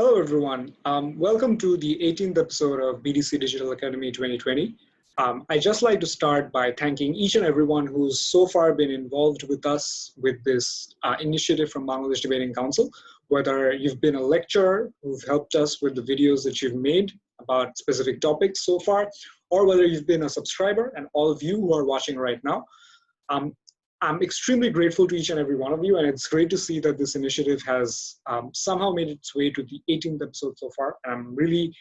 Hello, everyone. Welcome to the 18th episode of BDC Digital Academy 2020. I'd just like to start by thanking each and everyone who's so far been involved with us with this initiative from Bangladesh Debating Council, whether you've been a lecturer who've helped us with the videos that you've made about specific topics so far, or whether you've been a subscriber, and all of you who are watching right now. I'm extremely grateful to each and every one of you, and it's great to see that this initiative has somehow made its way to the 18th episode so far. And I'm really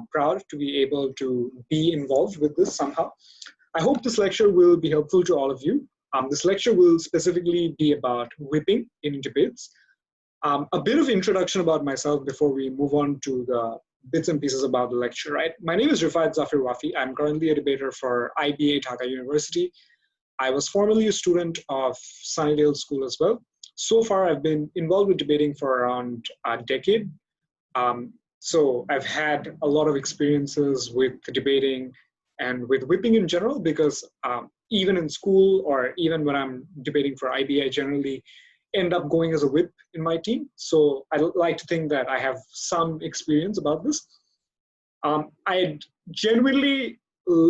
proud to be able to be involved with this somehow. I hope this lecture will be helpful to all of you. This lecture will specifically be about whipping in debates. A bit of introduction about myself before we move on to the bits and pieces about the lecture, right? My name is Rifayat Zafeer Wafee. I'm currently a debater for IBA Dhaka University. I was formerly a student of Sunnydale School as well. So far, I've been involved with debating for around a decade. So I've had a lot of experiences with debating and with whipping in general, because even in school or even when I'm debating for IBA, I generally end up going as a whip in my team. So I like to think that I have some experience about this. I genuinely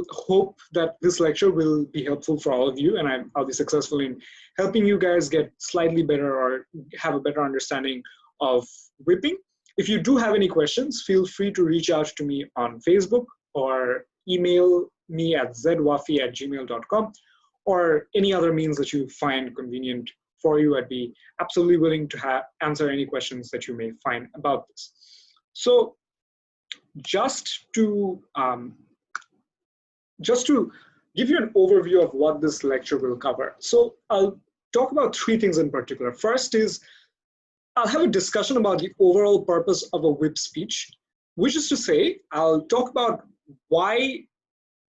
hope that this lecture will be helpful for all of you, and I'll be successful in helping you guys get slightly better or have a better understanding of whipping. If you do have any questions, feel free to reach out to me on Facebook or email me at zwafee@gmail.com or any other means that you find convenient for you. I'd be absolutely willing to answer any questions that you may find about this. So just to give you an overview of what this lecture will cover. So I'll talk about three things in particular. First is I'll have a discussion about the overall purpose of a whip speech, which is to say I'll talk about why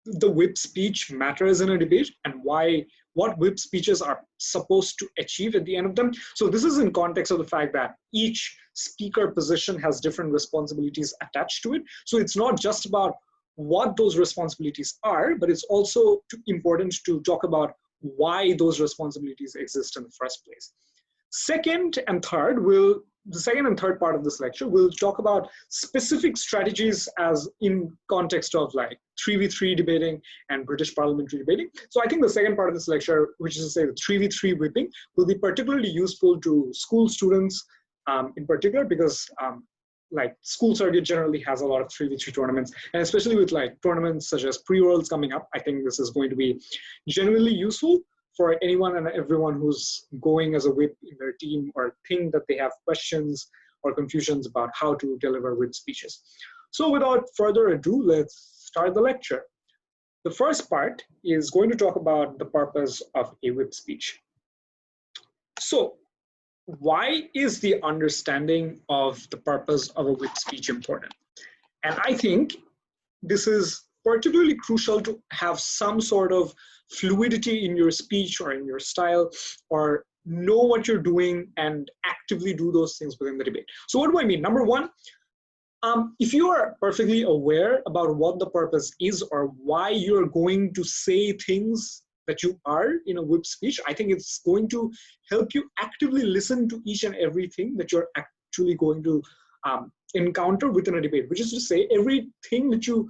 the whip speech matters in a debate and what whip speeches are supposed to achieve at the end of them. So this is in context of the fact that each speaker position has different responsibilities attached to it. So it's not just about what those responsibilities are, but it's also important to talk about why those responsibilities exist in the first place. The second and third part of this lecture, we'll talk about specific strategies as in context of like 3v3 debating and British parliamentary debating. So I think the second part of this lecture, which is to say the 3v3 whipping, will be particularly useful to school students in particular, because like school circuit generally has a lot of 3v3 tournaments, and especially with like tournaments such as pre-worlds coming up, I think this is going to be genuinely useful for anyone and everyone who's going as a whip in their team or think that they have questions or confusions about how to deliver whip speeches. So without further ado, let's start the lecture. The first part is going to talk about the purpose of a whip speech. So why is the understanding of the purpose of a whip speech important? And I think this is particularly crucial to have some sort of fluidity in your speech or in your style, or know what you're doing and actively do those things within the debate. So what do I mean? Number one, if you are perfectly aware about what the purpose is or why you're going to say things that you are in a whip speech, I think it's going to help you actively listen to each and everything that you're actually going to encounter within a debate, which is to say everything that you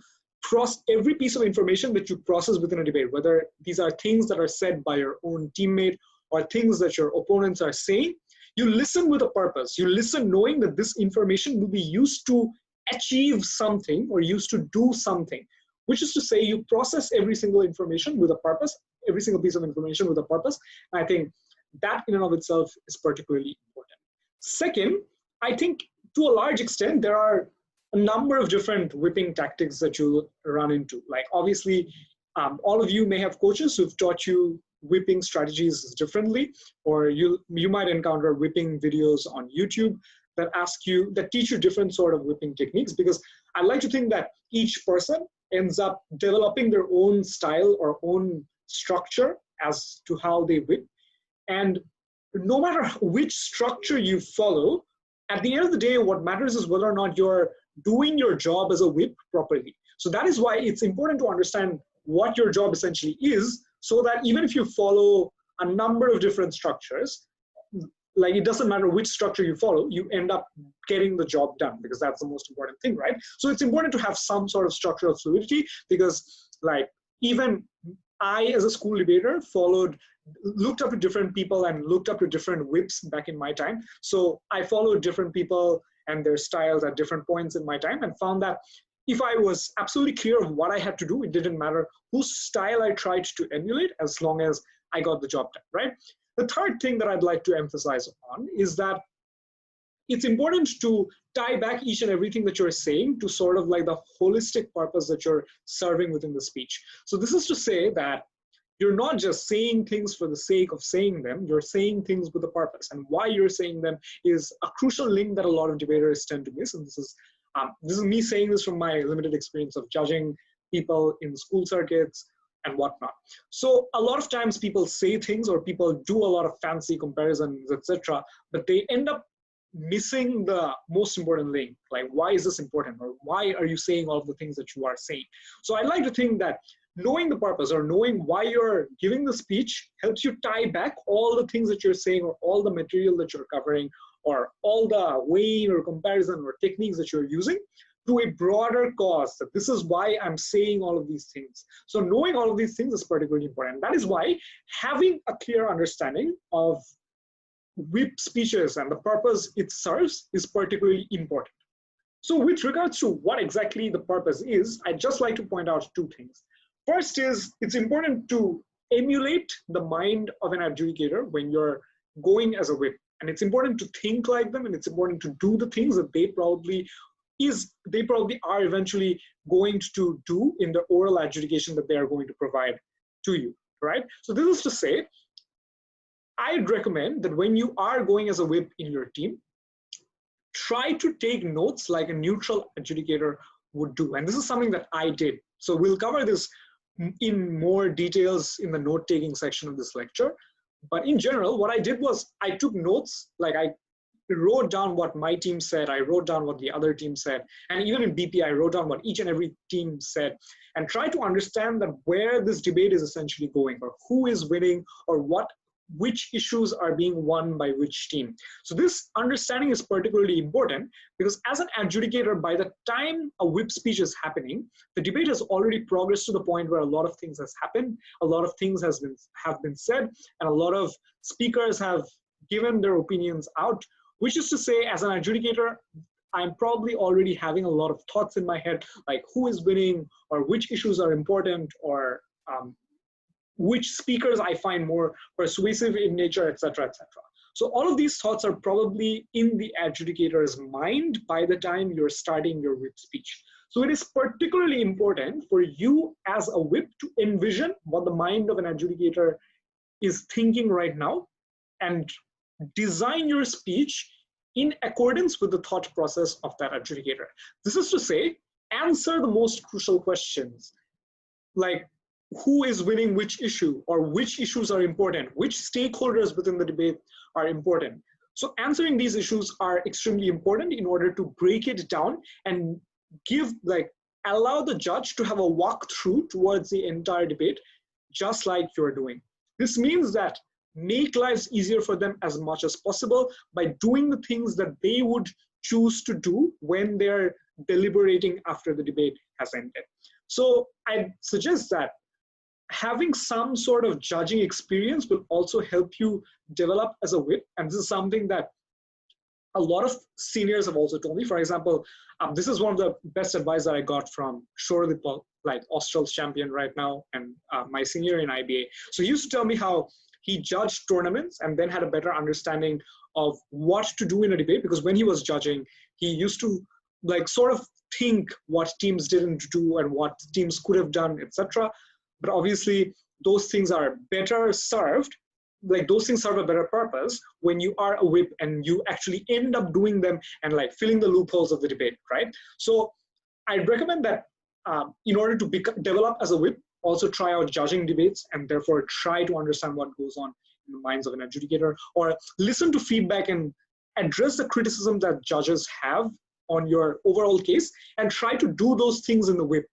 every piece of information that you process within a debate, whether these are things that are said by your own teammate or things that your opponents are saying, you listen with a purpose. You listen knowing that this information will be used to achieve something or used to do something, which is to say you process every single information with a purpose, every single piece of information with a purpose. And I think that in and of itself is particularly important. Second, I think to a large extent, there are a number of different whipping tactics that you'll run into. Like obviously, all of you may have coaches who've taught you whipping strategies differently, or you might encounter whipping videos on YouTube that teach you different sort of whipping techniques, because I like to think that each person ends up developing their own style or own structure as to how they whip. And no matter which structure you follow, at the end of the day, what matters is whether or not you're doing your job as a whip properly. So that is why it's important to understand what your job essentially is, so that even if you follow a number of different structures, like it doesn't matter which structure you follow, you end up getting the job done, because that's the most important thing, right? So it's important to have some sort of structural fluidity, because like even I, as a school debater, looked up to different people and looked up to different whips back in my time. So I followed different people and their styles at different points in my time, and found that if I was absolutely clear of what I had to do, it didn't matter whose style I tried to emulate, as long as I got the job done, right? The third thing that I'd like to emphasize on is that it's important to tie back each and everything that you're saying to sort of like the holistic purpose that you're serving within the speech. So this is to say that you're not just saying things for the sake of saying them, you're saying things with a purpose. And why you're saying them is a crucial link that a lot of debaters tend to miss. And this is me saying this from my limited experience of judging people in school circuits and whatnot. So a lot of times people say things, or people do a lot of fancy comparisons, etc., but they end up missing the most important link. Like, why is this important? Or why are you saying all of the things that you are saying? So I like to think that knowing the purpose, or knowing why you're giving the speech, helps you tie back all the things that you're saying, or all the material that you're covering, or all the weighing or comparison or techniques that you're using, to a broader cause, that this is why I'm saying all of these things. So knowing all of these things is particularly important. That is why having a clear understanding of whip speeches and the purpose it serves is particularly important. So with regards to what exactly the purpose is, I'd just like to point out two things. First is, it's important to emulate the mind of an adjudicator when you're going as a whip. And it's important to think like them, and it's important to do the things that they probably are eventually going to do in the oral adjudication that they are going to provide to you, right? So this is to say, I'd recommend that when you are going as a whip in your team, try to take notes like a neutral adjudicator would do. And this is something that I did. So we'll cover this in more details in the note-taking section of this lecture. But in general, what I did was I took notes, like I wrote down what my team said, I wrote down what the other team said, and even in BP, I wrote down what each and every team said, and try to understand that where this debate is essentially going, or who is winning, or which issues are being won by which team. So this understanding is particularly important, because as an adjudicator, by the time a whip speech is happening, the debate has already progressed to the point where a lot of things has happened, a lot of things have been said, and a lot of speakers have given their opinions out, which is to say, as an adjudicator, I'm probably already having a lot of thoughts in my head, like who is winning, or which issues are important, or which speakers I find more persuasive in nature, etc., etc. So all of these thoughts are probably in the adjudicator's mind by the time you're starting your whip speech. So it is particularly important for you as a whip to envision what the mind of an adjudicator is thinking right now, and design your speech in accordance with the thought process of that adjudicator. This is to say, answer the most crucial questions, like who is winning which issue, or which issues are important, which stakeholders within the debate are important. So answering these issues are extremely important in order to break it down and allow the judge to have a walkthrough towards the entire debate, just like you're doing. This means that make lives easier for them as much as possible by doing the things that they would choose to do when they're deliberating after the debate has ended. So I suggest that having some sort of judging experience will also help you develop as a whip. And this is something that a lot of seniors have also told me. For example, this is one of the best advice that I got from Shorlipal, like Australs champion right now, and my senior in IBA. So he used to tell me how he judged tournaments and then had a better understanding of what to do in a debate, because when he was judging, he used to sort of think what teams didn't do and what teams could have done, etc. But obviously, those things are better served, those things serve a better purpose when you are a whip and you actually end up doing them and filling the loopholes of the debate, right? So I'd recommend that in order to develop as a whip, also try out judging debates, and therefore try to understand what goes on in the minds of an adjudicator, or listen to feedback and address the criticism that judges have on your overall case, and try to do those things in the whip.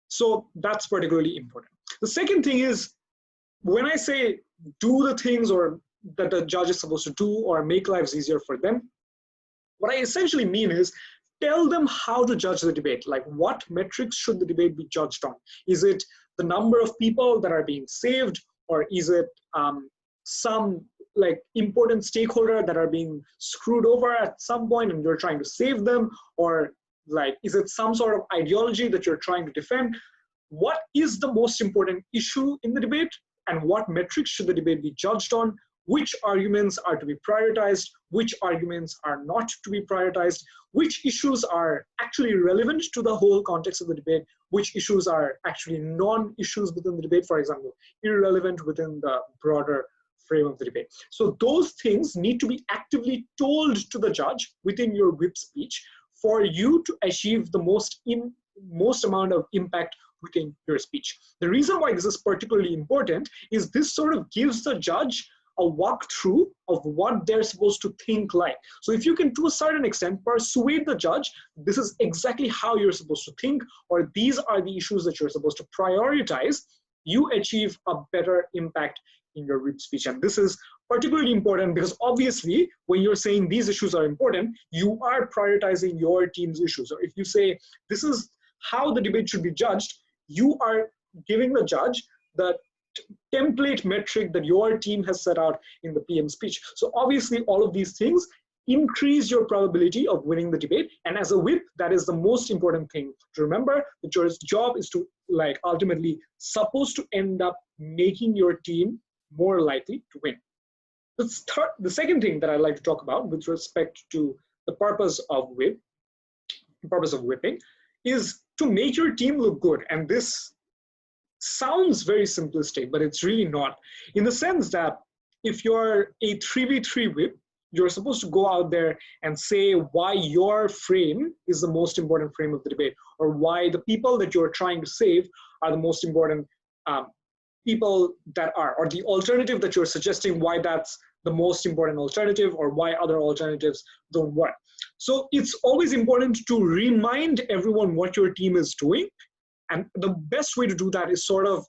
So that's particularly important. The second thing is, when I say do the things or that the judge is supposed to do or make lives easier for them. What I essentially mean is tell them how to judge the debate, like what metrics should the debate be judged on? Is it the number of people that are being saved, or is it some like important stakeholder that are being screwed over at some point and you're trying to save them, or like is it some sort of ideology that you're trying to defend? What is the most important issue in the debate, and what metrics should the debate be judged on? Which arguments are to be prioritized, which arguments are not to be prioritized, which issues are actually relevant to the whole context of the debate, which issues are actually non-issues within the debate, for example, irrelevant within the broader frame of the debate. So those things need to be actively told to the judge within your whip speech for you to achieve the most amount of impact within your speech. The reason why this is particularly important is this sort of gives the judge a walkthrough of what they're supposed to think like. So if you can, to a certain extent, persuade the judge, this is exactly how you're supposed to think, or these are the issues that you're supposed to prioritize, you achieve a better impact in your whip speech. And this is particularly important because obviously when you're saying these issues are important, you are prioritizing your team's issues. So if you say this is how the debate should be judged, you are giving the judge the template metric that your team has set out in the PM speech. So obviously all of these things increase your probability of winning the debate. And as a whip, that is the most important thing to remember. The judge's job is to ultimately supposed to end up making your team more likely to win. The second thing that I'd like to talk about with respect to the purpose of whipping is to make your team look good. And this sounds very simplistic, but it's really not. In the sense that if you're a 3v3 whip, you're supposed to go out there and say why your frame is the most important frame of the debate, or why the people that you're trying to save are the most important people that are, or the alternative that you're suggesting, why that's the most important alternative, or why other alternatives don't work. So it's always important to remind everyone what your team is doing. And the best way to do that is sort of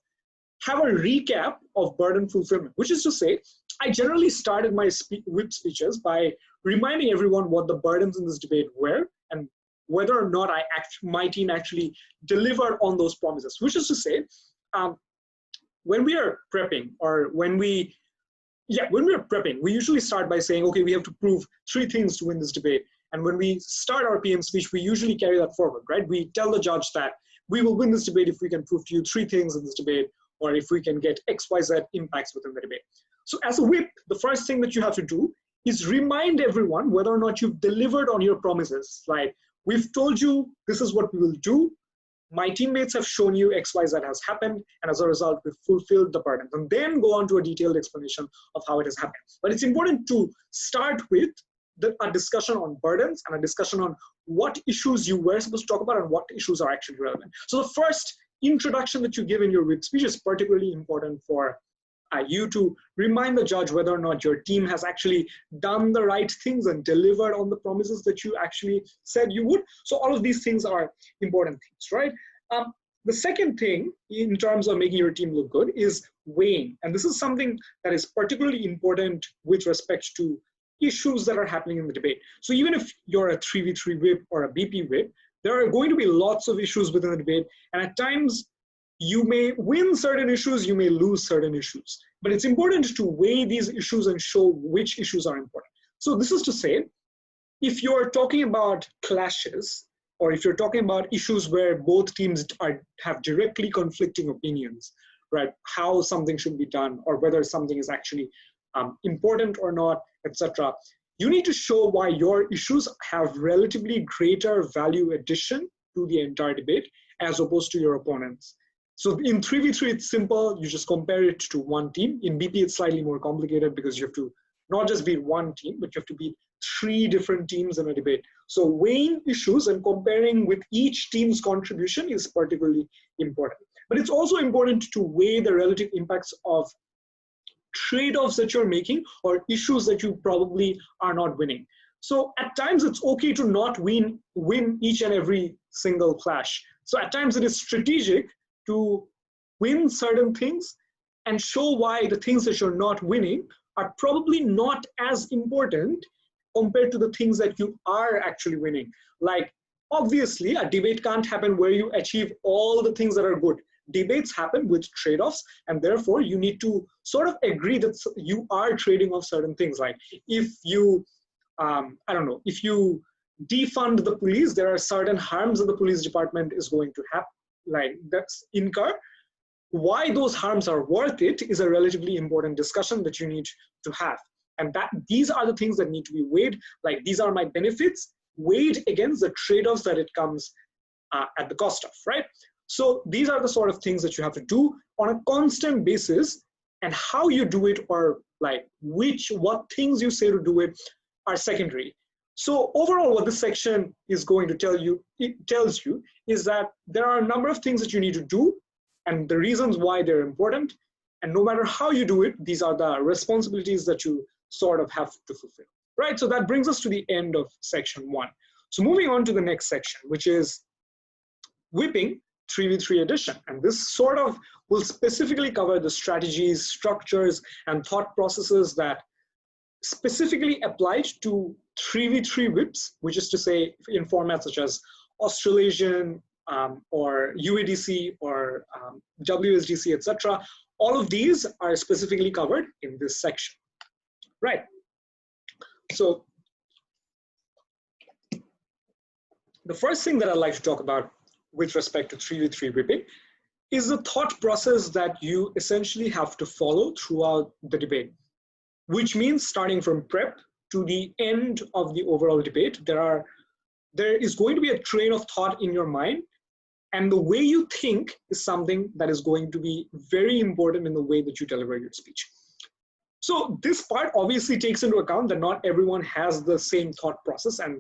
have a recap of burden fulfillment, which is to say, I generally started my whip speeches by reminding everyone what the burdens in this debate were and whether or not my team actually delivered on those promises, which is to say, when we are prepping, or when we are prepping, we usually start by saying, okay, we have to prove 3 things to win this debate. And when we start our PM speech, we usually carry that forward, right? We tell the judge that we will win this debate if we can prove to you 3 things in this debate, or if we can get XYZ impacts within the debate. So as a whip, the first thing that you have to do is remind everyone whether or not you've delivered on your promises. Like, we've told you this is what we will do. My teammates have shown you XYZ has happened, and as a result, we've fulfilled the burden. And then go on to a detailed explanation of how it has happened. But it's important to start with a discussion on burdens and a discussion on what issues you were supposed to talk about and what issues are actually relevant. So the first introduction that you give in your whip speech is particularly important for you to remind the judge whether or not your team has actually done the right things and delivered on the promises that you actually said you would. So all of these things are important things, right? The second thing in terms of making your team look good is weighing. And this is something that is particularly important with respect to issues that are happening in the debate. So even if you're a 3v3 whip or a BP whip, there are going to be lots of issues within the debate. And at times, you may win certain issues, you may lose certain issues. But it's important to weigh these issues and show which issues are important. So this is to say, if you're talking about clashes, or if you're talking about issues where both teams have directly conflicting opinions, right? How something should be done, or whether something is actually important or not, etc. You need to show why your issues have relatively greater value addition to the entire debate as opposed to your opponents. So in 3v3, it's simple. You just compare it to one team. In BP, it's slightly more complicated because you have to not just beat one team, but you have to beat 3 different teams in a debate. So weighing issues and comparing with each team's contribution is particularly important. But it's also important to weigh the relative impacts of trade-offs that you're making or issues that you probably are not winning. So at times it's okay to not win each and every single clash. So at times it is strategic to win certain things and show why the things that you're not winning are probably not as important compared to the things that you are actually winning. Like, obviously, a debate can't happen where you achieve all the things that are good. Debates happen with trade-offs, and therefore you need to sort of agree that you are trading off certain things. Like, if you, I don't know, if you defund the police, there are certain harms that the police department is going to have, like, that's incur. Why those harms are worth it is a relatively important discussion that you need to have. And that these are the things that need to be weighed. Like, these are my benefits weighed against the trade-offs that it comes at the cost of, right? So these are the sort of things that you have to do on a constant basis, and how you do it, or like what things you say to do it, are secondary. So overall, what this section is going to tell you, it tells you, is that there are a number of things that you need to do and the reasons why they're important. And no matter how you do it, these are the responsibilities that you sort of have to fulfill, right? So that brings us to the end of section 1. So moving on to the next section, which is whipping 3v3 edition. And this sort of will specifically cover the strategies, structures, and thought processes that specifically applied to 3v3 whips, which is to say in formats such as Australasian or UADC or WSDC, etc. All of these are specifically covered in this section, right? So the first thing that I'd like to talk about with respect to 3v3 whipping is the thought process that you essentially have to follow throughout the debate, which means starting from prep to the end of the overall debate, there is going to be a train of thought in your mind, and the way you think is something that is going to be very important in the way that you deliver your speech. So this part obviously takes into account that not everyone has the same thought process, and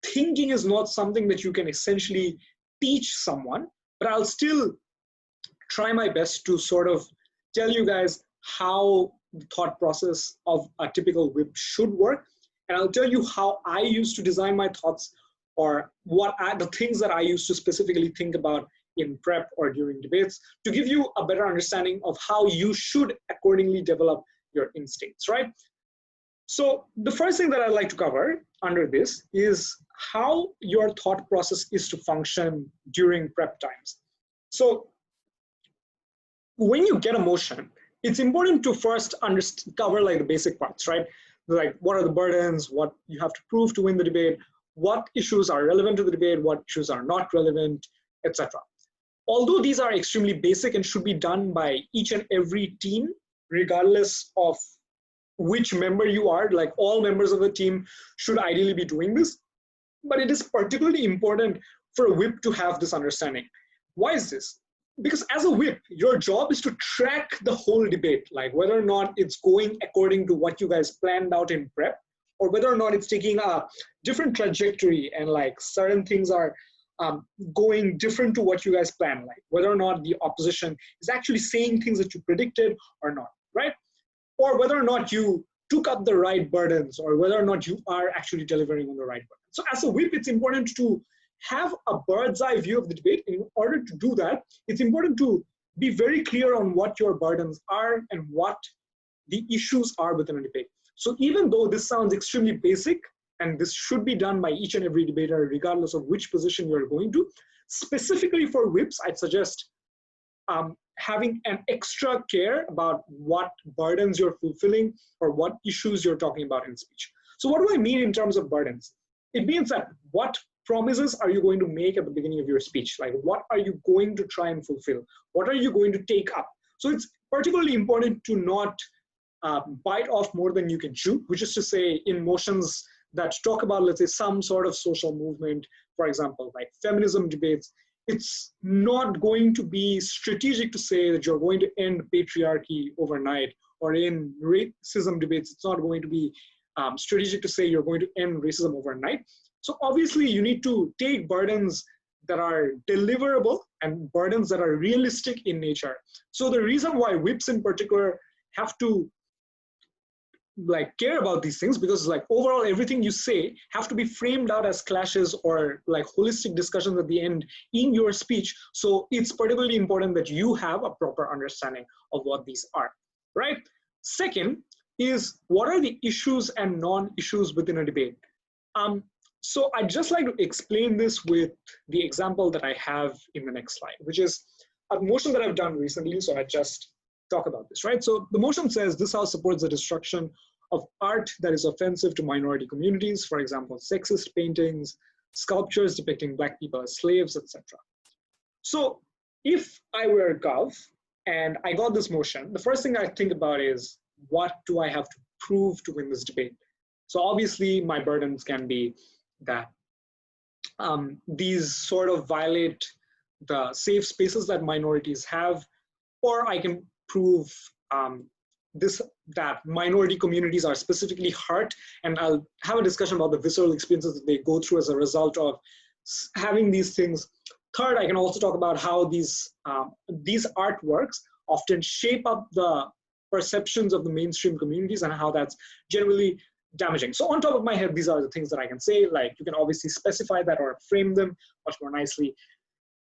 thinking is not something that you can essentially teach someone, but I'll still try my best to sort of tell you guys how the thought process of a typical whip should work. And I'll tell you how I used to design my thoughts, or the things that I used to specifically think about in prep or during debates, to give you a better understanding of how you should accordingly develop your instincts, right? So the first thing that I'd like to cover under this is how your thought process is to function during prep times. So when you get a motion, it's important to first cover like the basic parts, right? Like, what are the burdens, what you have to prove to win the debate, what issues are relevant to the debate, what issues are not relevant, etc. Although these are extremely basic and should be done by each and every team, regardless of which member you are, like all members of the team should ideally be doing this, but it is particularly important for a whip to have this understanding. Why is this? Because as a whip, your job is to track the whole debate, like whether or not it's going according to what you guys planned out in prep, or whether or not it's taking a different trajectory and like certain things are going different to what you guys planned, like whether or not the opposition is actually saying things that you predicted or not, right? Or whether or not you took up the right burdens, or whether or not you are actually delivering on the right burdens. So as a whip, it's important to have a bird's eye view of the debate. In order to do that, it's important to be very clear on what your burdens are and what the issues are within a debate. So even though this sounds extremely basic, and this should be done by each and every debater, regardless of which position you're going to, specifically for whips, I'd suggest having an extra care about what burdens you're fulfilling or what issues you're talking about in speech. So what do I mean in terms of burdens? It means that what promises are you going to make at the beginning of your speech? Like, what are you going to try and fulfill? What are you going to take up? So it's particularly important to not bite off more than you can chew, which is to say in motions that talk about, let's say, some sort of social movement, for example, like feminism debates, it's not going to be strategic to say that you're going to end patriarchy overnight, or in racism debates, it's not going to be strategic to say you're going to end racism overnight. So obviously you need to take burdens that are deliverable and burdens that are realistic in nature. So the reason why whips in particular have to like care about these things, because like overall everything you say have to be framed out as clashes or like holistic discussions at the end in your speech. So it's particularly important that you have a proper understanding of what these are, right? Second, is what are the issues and non-issues within a debate. So I'd just like to explain this with the example that I have in the next slide, which is a motion that I've done recently. So I just talk about this, right? So the motion says this House supports the destruction of art that is offensive to minority communities, for example, sexist paintings, sculptures depicting Black people as slaves, etc. So if I were Gov and I got this motion, the first thing I think about is, what do I have to prove to win this debate? So obviously my burdens can be that these sort of violate the safe spaces that minorities have, or I can prove that minority communities are specifically hurt, and I'll have a discussion about the visceral experiences that they go through as a result of having these things. Third, I can also talk about how these artworks often shape up the perceptions of the mainstream communities and how that's generally damaging. So on top of my head, these are the things that I can say. Like, you can obviously specify that or frame them much more nicely.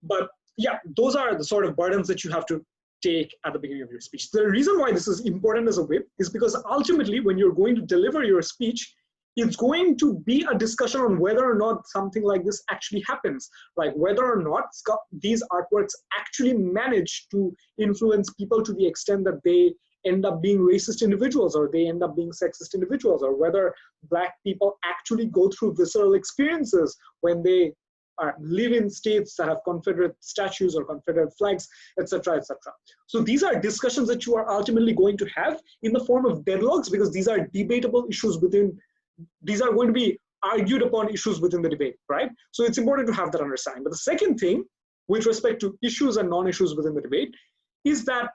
But yeah, those are the sort of burdens that you have to take at the beginning of your speech. The reason why this is important as a whip is because ultimately when you're going to deliver your speech, it's going to be a discussion on whether or not something like this actually happens, like whether or not these artworks actually manage to influence people to the extent that they end up being racist individuals, or they end up being sexist individuals, or whether Black people actually go through visceral experiences when they live in states that have Confederate statues or Confederate flags, etc., etc. So these are discussions that you are ultimately going to have in the form of deadlocks, because these are debatable issues within, these are going to be argued upon issues within the debate, right? So it's important to have that understanding. But the second thing with respect to issues and non-issues within the debate is that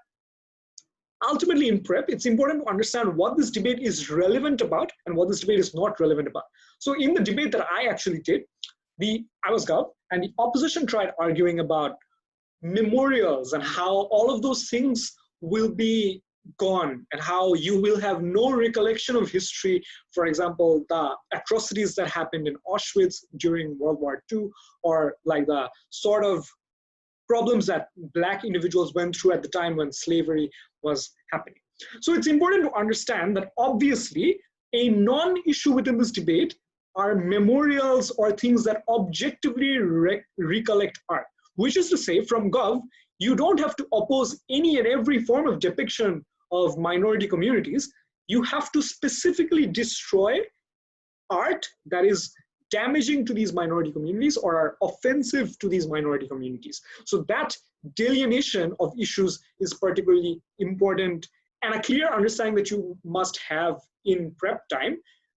ultimately in prep, it's important to understand what this debate is relevant about and what this debate is not relevant about. So in the debate that I actually did, I was Gov, and the opposition tried arguing about memorials and how all of those things will be gone and how you will have no recollection of history. For example, the atrocities that happened in Auschwitz during World War II, or like the sort of problems that Black individuals went through at the time when slavery was happening. So it's important to understand that obviously a non-issue within this debate are memorials or things that objectively recollect art, which is to say, from Gov, you don't have to oppose any and every form of depiction of minority communities. You have to specifically destroy art that is damaging to these minority communities or are offensive to these minority communities. So that delineation of issues is particularly important, and a clear understanding that you must have in prep time,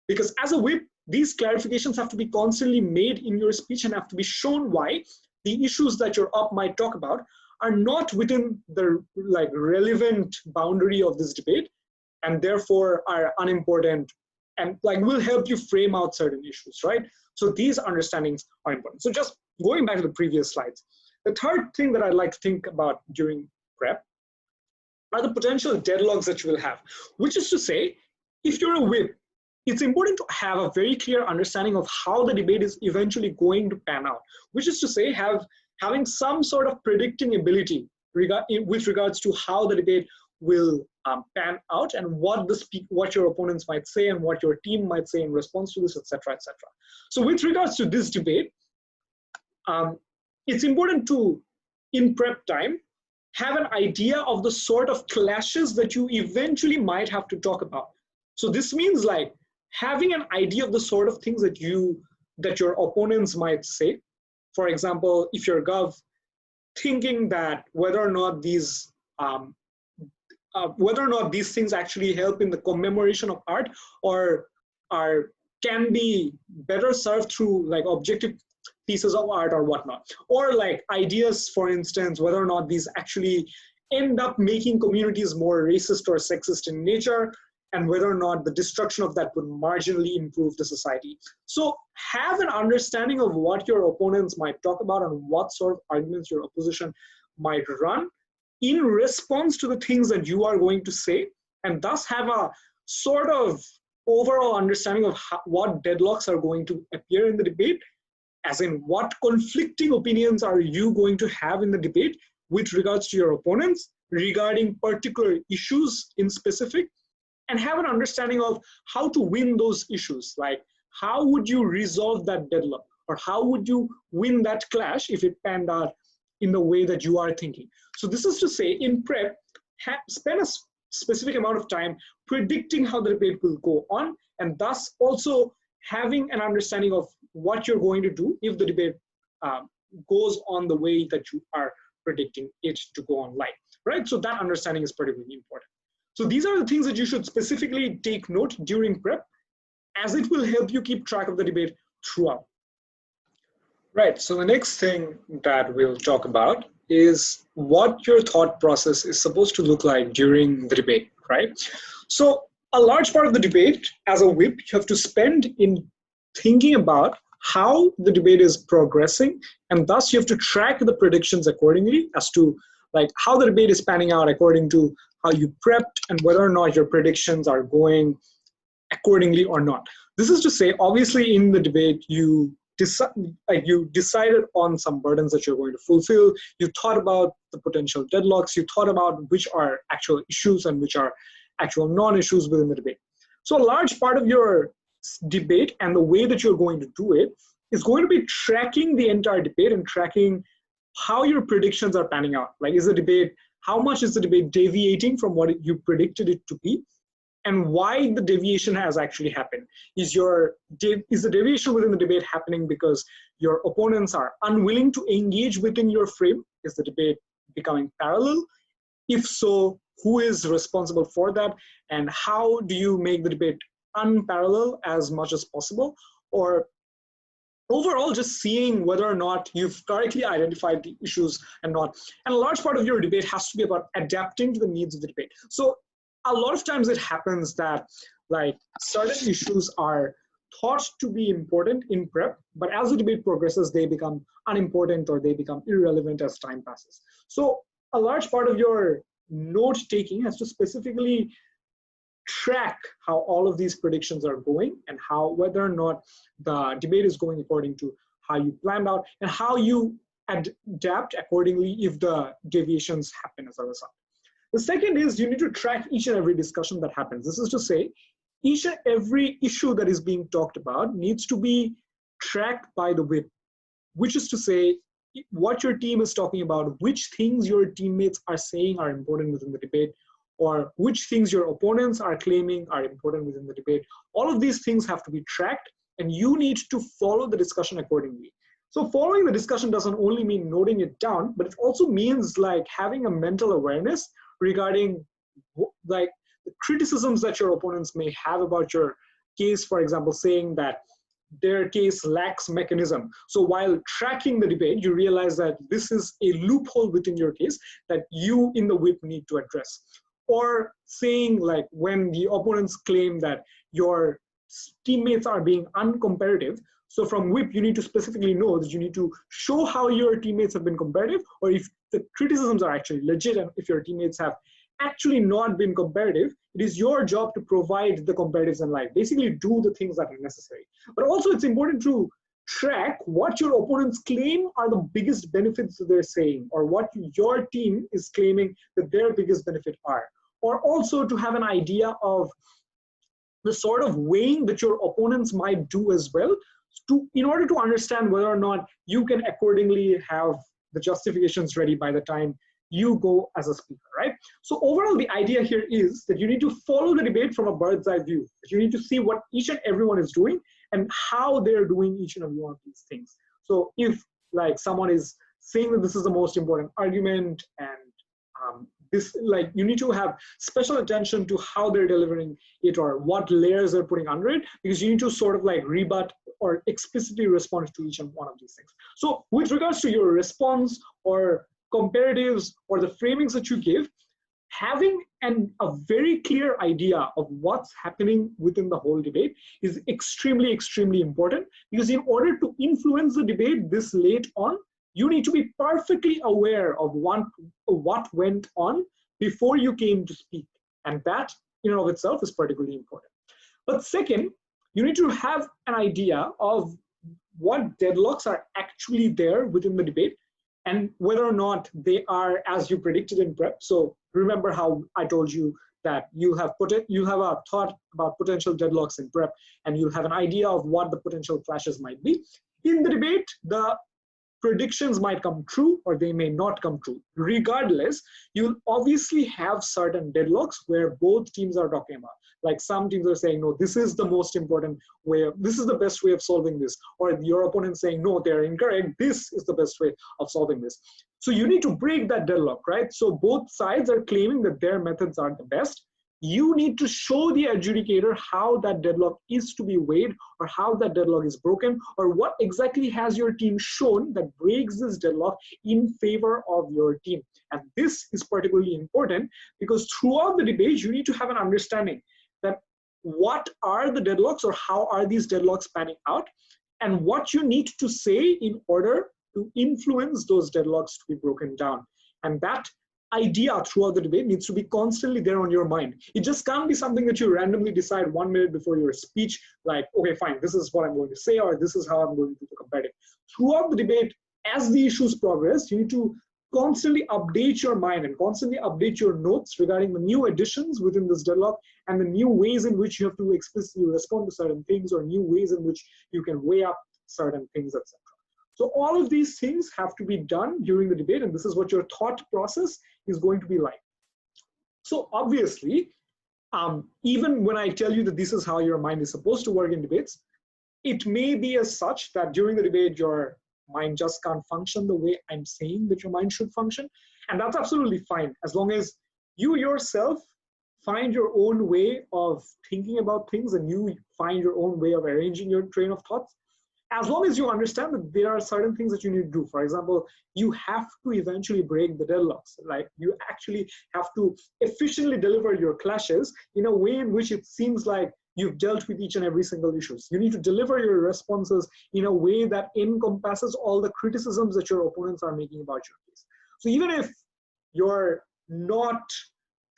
because as a whip, these clarifications have to be constantly made in your speech and have to be shown why the issues that your op might talk about are not within the relevant boundary of this debate, and therefore are unimportant, and will help you frame out certain issues, right? So these understandings are important. So just going back to the previous slides, the third thing that I'd like to think about during prep are the potential deadlocks that you will have, which is to say, if you're a whip, it's important to have a very clear understanding of how the debate is eventually going to pan out, which is to say, having some sort of predicting ability with regards to how the debate will pan out and what your opponents might say and what your team might say in response to this, etc., etc. So with regards to this debate, it's important to, in prep time, have an idea of the sort of clashes that you eventually might have to talk about. So this means having an idea of the sort of things that your opponents might say. For example, if you're Gov, thinking that whether or not these things actually help in the commemoration of art or can be better served through objective pieces of art or whatnot, or ideas, for instance, whether or not these actually end up making communities more racist or sexist in nature, and whether or not the destruction of that would marginally improve the society. So have an understanding of what your opponents might talk about and what sort of arguments your opposition might run in response to the things that you are going to say, and thus have a sort of overall understanding of what deadlocks are going to appear in the debate, as in what conflicting opinions are you going to have in the debate with regards to your opponents regarding particular issues in specific, and have an understanding of how to win those issues. Like, how would you resolve that deadlock? Or how would you win that clash if it panned out in the way that you are thinking? So this is to say, in prep, spend a specific amount of time predicting how the debate will go on, and thus also having an understanding of what you're going to do if the debate goes on the way that you are predicting it to go on live, right? So that understanding is particularly important. So these are the things that you should specifically take note during prep, as it will help you keep track of the debate throughout. Right, so the next thing that we'll talk about is what your thought process is supposed to look like during the debate, right? So a large part of the debate as a whip, you have to spend in thinking about how the debate is progressing, and thus you have to track the predictions accordingly as to like how the debate is panning out according to how you prepped and whether or not your predictions are going accordingly or not. This is to say, obviously in the debate, you decided on some burdens that you're going to fulfill. You thought about the potential deadlocks. You thought about which are actual issues and which are actual non-issues within the debate. So a large part of your debate and the way that you're going to do it is going to be tracking the entire debate and tracking how your predictions are panning out. Like, is the debate, how much is the debate deviating from what you predicted it to be, and why the deviation has actually happened? Is the deviation within the debate happening because your opponents are unwilling to engage within your frame? Is the debate becoming parallel? If so, who is responsible for that? And how do you make the debate unparalleled as much as possible? Or overall, just seeing whether or not you've correctly identified the issues and not. And a large part of your debate has to be about adapting to the needs of the debate. So a lot of times it happens that like certain issues are thought to be important in prep, but as the debate progresses, they become unimportant or they become irrelevant as time passes. So a large part of your note taking has to specifically track how all of these predictions are going and how whether or not the debate is going according to how you planned out and how you adapt accordingly if the deviations happen as a result. The second is you need to track each and every discussion that happens. This is to say, each and every issue that is being talked about needs to be tracked by the whip, which is to say what your team is talking about, which things your teammates are saying are important within the debate, or which things your opponents are claiming are important within the debate. All of these things have to be tracked, and you need to follow the discussion accordingly. So following the discussion doesn't only mean noting it down, but it also means like having a mental awareness regarding like the criticisms that your opponents may have about your case, for example, saying that their case lacks mechanism. So while tracking the debate, you realize that this is a loophole within your case that you in the whip need to address. Or saying like when the opponents claim that your teammates are being uncompetitive, so from whip, you need to specifically know that you need to show how your teammates have been competitive, or if the criticisms are actually legit and if your teammates have actually not been competitive, it is your job to provide the comparatives in life. Basically do the things that are necessary. But also it's important to track what your opponents claim are the biggest benefits that they're saying, or what your team is claiming that their biggest benefit are. Or also to have an idea of the sort of weighing that your opponents might do as well, in order to understand whether or not you can accordingly have the justifications ready by the time you go as a speaker, right? So overall, the idea here is that you need to follow the debate from a bird's eye view. You need to see what each and everyone is doing and how they're doing each and every one of these things. So if like someone is saying that this is the most important argument and this, like, you need to have special attention to how they're delivering it or what layers they're putting under it, because you need to sort of like rebut or explicitly respond to each and one of these things. So with regards to your response or comparatives or the framings that you give, having a very clear idea of what's happening within the whole debate is extremely, extremely important, because in order to influence the debate this late on, you need to be perfectly aware of what went on before you came to speak. And that in and of itself is particularly important. But second, you need to have an idea of what deadlocks are actually there within the debate and whether or not they are as you predicted in prep. So remember how I told you that you have a thought about potential deadlocks in prep, and you'll have an idea of what the potential clashes might be. In the debate, the predictions might come true or they may not come true. Regardless, you'll obviously have certain deadlocks where both teams are talking about. Like some teams are saying, no, this is the most important way, this is the best way of solving this. Or your opponent saying, no, they're incorrect, this is the best way of solving this. So you need to break that deadlock, right? So both sides are claiming that their methods are the best. You need to show the adjudicator how that deadlock is to be weighed, or how that deadlock is broken, or what exactly has your team shown that breaks this deadlock in favor of your team. And this is particularly important because throughout the debate, you need to have an understanding that what are the deadlocks, or how are these deadlocks panning out, and what you need to say in order to influence those deadlocks to be broken down. And that idea throughout the debate needs to be constantly there on your mind. It just can't be something that you randomly decide 1 minute before your speech, like, okay, fine, this is what I'm going to say, or this is how I'm going to compare it. Throughout the debate, as the issues progress, you need to constantly update your mind and constantly update your notes regarding the new additions within this deadlock and the new ways in which you have to explicitly respond to certain things, or new ways in which you can weigh up certain things, etc. So all of these things have to be done during the debate, and this is what your thought process is going to be like. So obviously, even when I tell you that this is how your mind is supposed to work in debates, it may be as such that during the debate, your mind just can't function the way I'm saying that your mind should function. And that's absolutely fine, as long as you yourself find your own way of thinking about things and you find your own way of arranging your train of thoughts. As long as you understand that there are certain things that you need to do. For example, you have to eventually break the deadlocks. Like, you actually have to efficiently deliver your clashes in a way in which it seems like you've dealt with each and every single issue. You need to deliver your responses in a way that encompasses all the criticisms that your opponents are making about your case. So even if you're not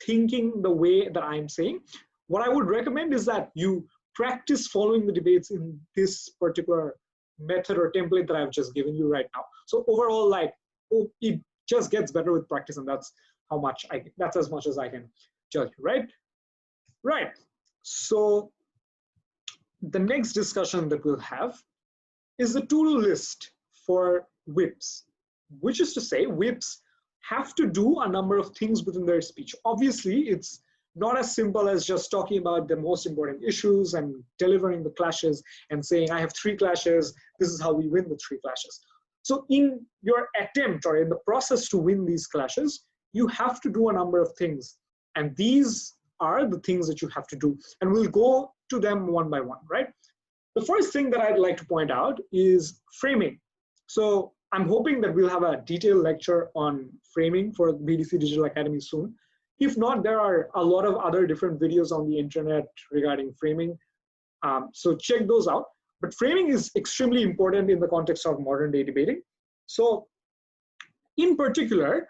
thinking the way that I'm saying, what I would recommend is that you practice following the debates in this particular method or template that I've just given you right now. So overall, like, it just gets better with practice, and that's as much as I can tell you, right? Right. So the next discussion that we'll have is the to-do list for whips, which is to say whips have to do a number of things within their speech. Obviously, it's not as simple as just talking about the most important issues and delivering the clashes and saying, I have 3 clashes, this is how we win the 3 clashes. So in your attempt or in the process to win these clashes, you have to do a number of things. And these are the things that you have to do. And we'll go to them one by one, right? The first thing that I'd like to point out is framing. So I'm hoping that we'll have a detailed lecture on framing for BDC Digital Academy soon. If not, there are a lot of other different videos on the internet regarding framing. So check those out. But framing is extremely important in the context of modern day debating. So in particular,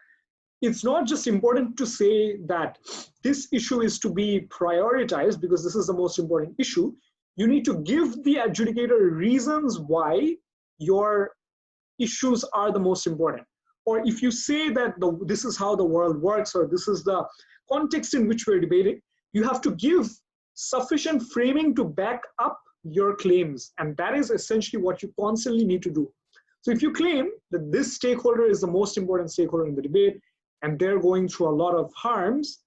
it's not just important to say that this issue is to be prioritized because this is the most important issue. You need to give the adjudicator reasons why your issues are the most important. Or if you say that this is how the world works, or this is the context in which we're debating, you have to give sufficient framing to back up your claims. And that is essentially what you constantly need to do. So if you claim that this stakeholder is the most important stakeholder in the debate, and they're going through a lot of harms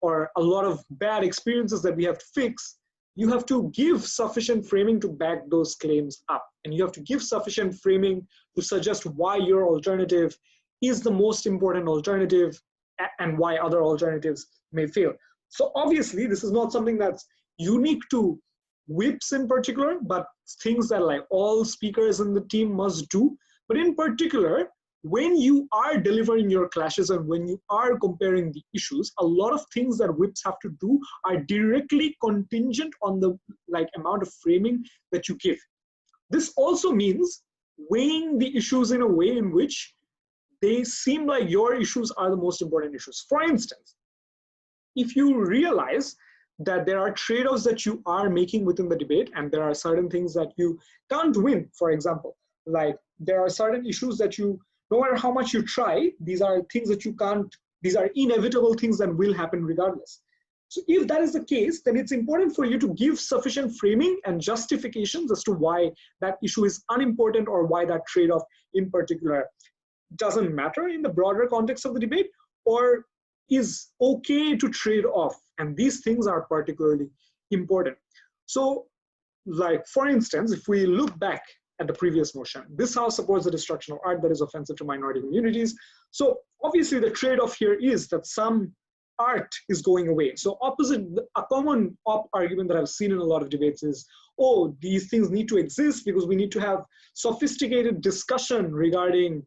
or a lot of bad experiences that we have to fix, you have to give sufficient framing to back those claims up. And you have to give sufficient framing to suggest why your alternative is the most important alternative and why other alternatives may fail. So obviously, this is not something that's unique to whips in particular, but things that like all speakers in the team must do. But in particular, when you are delivering your clashes and when you are comparing the issues, a lot of things that whips have to do are directly contingent on the amount of framing that you give. This also means weighing the issues in a way in which they seem like your issues are the most important issues. For instance, if you realize that there are trade-offs that you are making within the debate and there are certain things that you can't win, for example, like there are certain issues that you, no matter how much you try, these are things that you can't, these are inevitable things that will happen regardless. So if that is the case, then it's important for you to give sufficient framing and justifications as to why that issue is unimportant or why that trade-off in particular doesn't matter in the broader context of the debate or is okay to trade off. And these things are particularly important. So like, for instance, if we look back at the previous motion, this house supports the destruction of art that is offensive to minority communities. So obviously the trade-off here is that some art is going away. So a common op argument that I've seen in a lot of debates is, oh, these things need to exist because we need to have sophisticated discussion regarding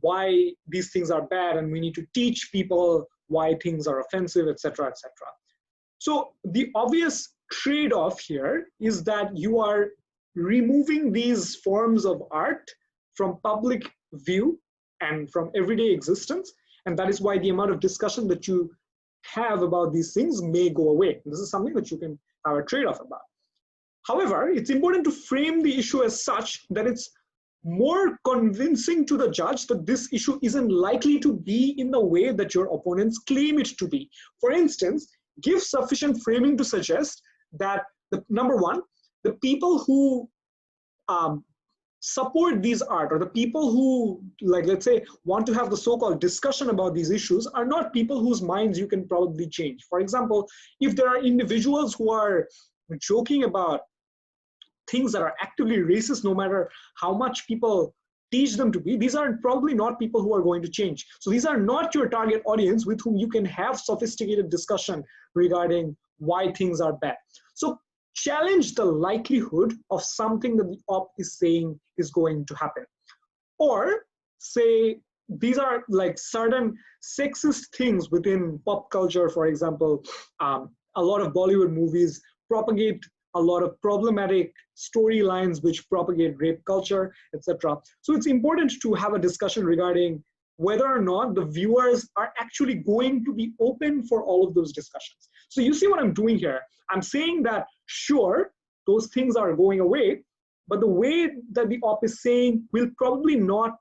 why these things are bad, and we need to teach people why things are offensive, etc., etc. So the obvious trade-off here is that you are removing these forms of art from public view and from everyday existence, and that is why the amount of discussion that you have about these things may go away. This is something that you can have a trade-off about. However, it's important to frame the issue as such that it's more convincing to the judge that this issue isn't likely to be in the way that your opponents claim it to be. For instance, give sufficient framing to suggest that, number one, the people who support these art, or the people who, like, let's say, want to have the so-called discussion about these issues are not people whose minds you can probably change. For example, if there are individuals who are joking about things that are actively racist, no matter how much people teach them to be, these are probably not people who are going to change. So these are not your target audience with whom you can have sophisticated discussion regarding why things are bad. So challenge the likelihood of something that the op is saying is going to happen. Or say these are like certain sexist things within pop culture. For example, a lot of Bollywood movies propagate a lot of problematic storylines which propagate rape culture, etc. So it's important to have a discussion regarding whether or not the viewers are actually going to be open for all of those discussions. So you see what I'm doing here? I'm saying that, sure, those things are going away, but the way that the op is saying will probably not,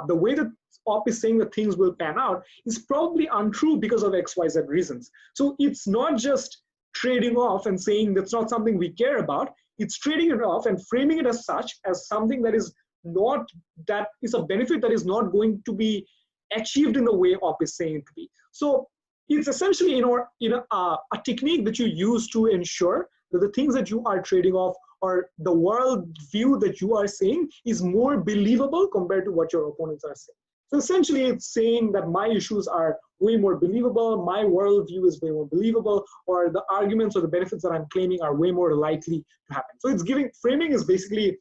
the way that op is saying that things will pan out is probably untrue because of XYZ reasons. So it's not just trading off and saying that's not something we care about. It's trading it off and framing it as such, as something that is not, that is a benefit that is not going to be achieved in the way op is saying it to be. So it's essentially a technique that you use to ensure that the things that you are trading off or the world view that you are saying is more believable compared to what your opponents are saying. So essentially it's saying that my issues are way more believable, my worldview is way more believable, or the arguments or the benefits that I'm claiming are way more likely to happen. So it's giving, framing is basically,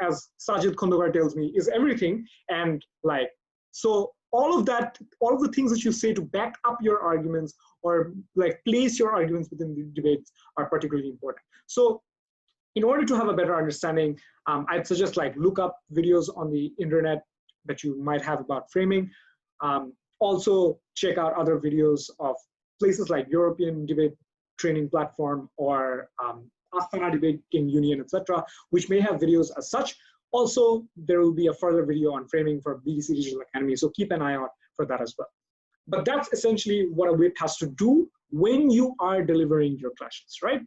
as Sajid Khandokar tells me, is everything. And like, so all of that, all of the things that you say to back up your arguments or like place your arguments within the debates are particularly important. So in order to have a better understanding, I'd suggest like look up videos on the internet that you might have about framing. Also check out other videos of places like European Debate Training Platform or Astana Debating Union, etc., which may have videos as such. Also, there will be a further video on framing for BDC Digital Academy, so keep an eye out for that as well. But that's essentially what a whip has to do when you are delivering your clashes, right?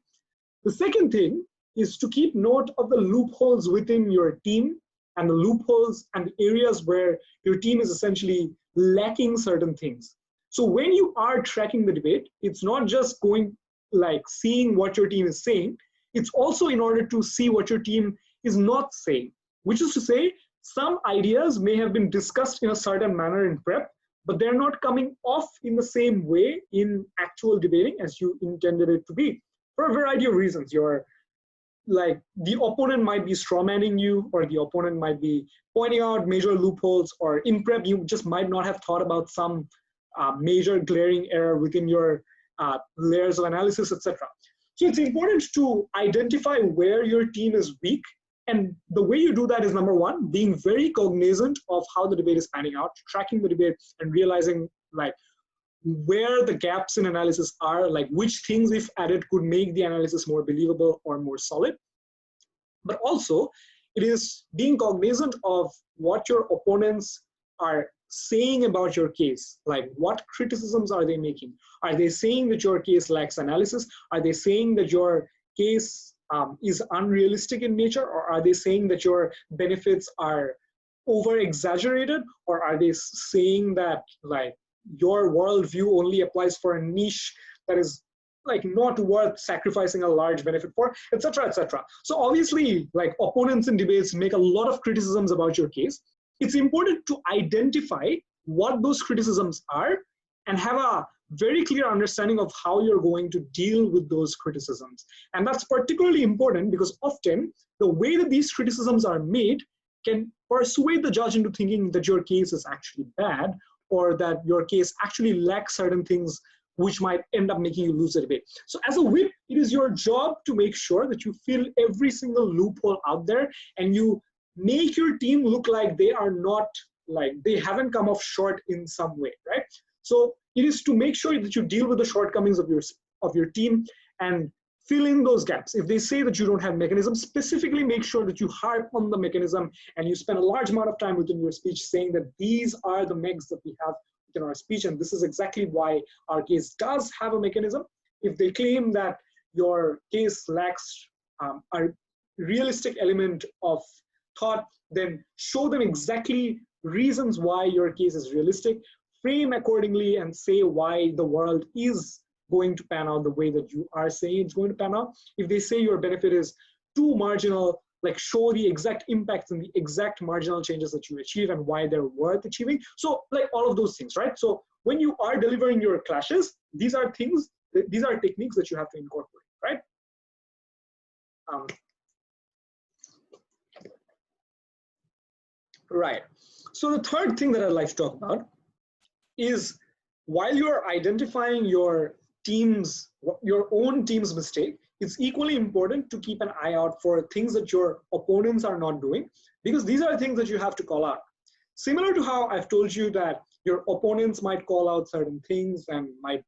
The second thing is to keep note of the loopholes within your team and the loopholes and the areas where your team is essentially lacking certain things. So when you are tracking the debate, it's not just going like seeing what your team is saying, it's also in order to see what your team is not saying, which is to say some ideas may have been discussed in a certain manner in prep, but they're not coming off in the same way in actual debating as you intended it to be for a variety of reasons. You're like, the opponent might be strawmanning you, or the opponent might be pointing out major loopholes, or in prep you just might not have thought about some major glaring error within your layers of analysis, etc. So it's important to identify where your team is weak, and the way you do that is, number one, being very cognizant of how the debate is panning out, tracking the debate and realizing like where the gaps in analysis are, like which things if added could make the analysis more believable or more solid. But also it is being cognizant of what your opponents are saying about your case. Like, what criticisms are they making? Are they saying that your case lacks analysis? Are they saying that your case is unrealistic in nature? Or are they saying that your benefits are over exaggerated? Or are they saying that like your worldview only applies for a niche that is like not worth sacrificing a large benefit for, etc., etc.? So obviously, like, opponents in debates make a lot of criticisms about your case. It's important to identify what those criticisms are and have a very clear understanding of how you're going to deal with those criticisms. And that's particularly important because often the way that these criticisms are made can persuade the judge into thinking that your case is actually bad, or that your case actually lacks certain things which might end up making you lose the debate. So as a whip, it is your job to make sure that you fill every single loophole out there and you make your team look like they are not, like, they haven't come off short in some way, right? So it is to make sure that you deal with the shortcomings of your team and fill in those gaps. If they say that you don't have mechanisms, specifically make sure that you harp on the mechanism and you spend a large amount of time within your speech saying that these are the megs that we have within our speech, and this is exactly why our case does have a mechanism. If they claim that your case lacks a realistic element of thought, then show them exactly reasons why your case is realistic, frame accordingly, and say why the world is going to pan out the way that you are saying it's going to pan out. If they say your benefit is too marginal, like, show the exact impacts and the exact marginal changes that you achieve and why they're worth achieving. So like all of those things, right? So when you are delivering your clashes, these are things, these are techniques that you have to incorporate, right? Right. So the third thing that I'd like to talk about is, while you're identifying your own team's mistake, it's equally important to keep an eye out for things that your opponents are not doing, because these are things that you have to call out. Similar to how I've told you that your opponents might call out certain things and might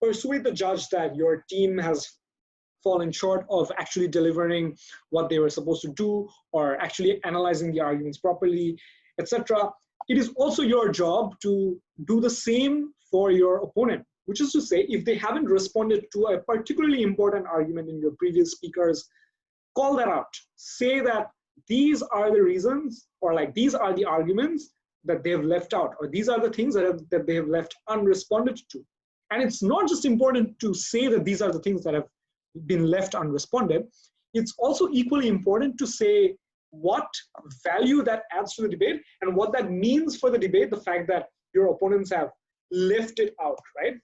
persuade the judge that your team has fallen short of actually delivering what they were supposed to do or actually analyzing the arguments properly, etc. It is also your job to do the same for your opponent, which is to say, if they haven't responded to a particularly important argument in your previous speakers, call that out. Say that these are the reasons, or like these are the arguments that they have left out, or these are the things that they have left unresponded to. And it's not just important to say that these are the things that have been left unresponded. It's also equally important to say what value that adds to the debate and what that means for the debate, the fact that your opponents have left it out, right?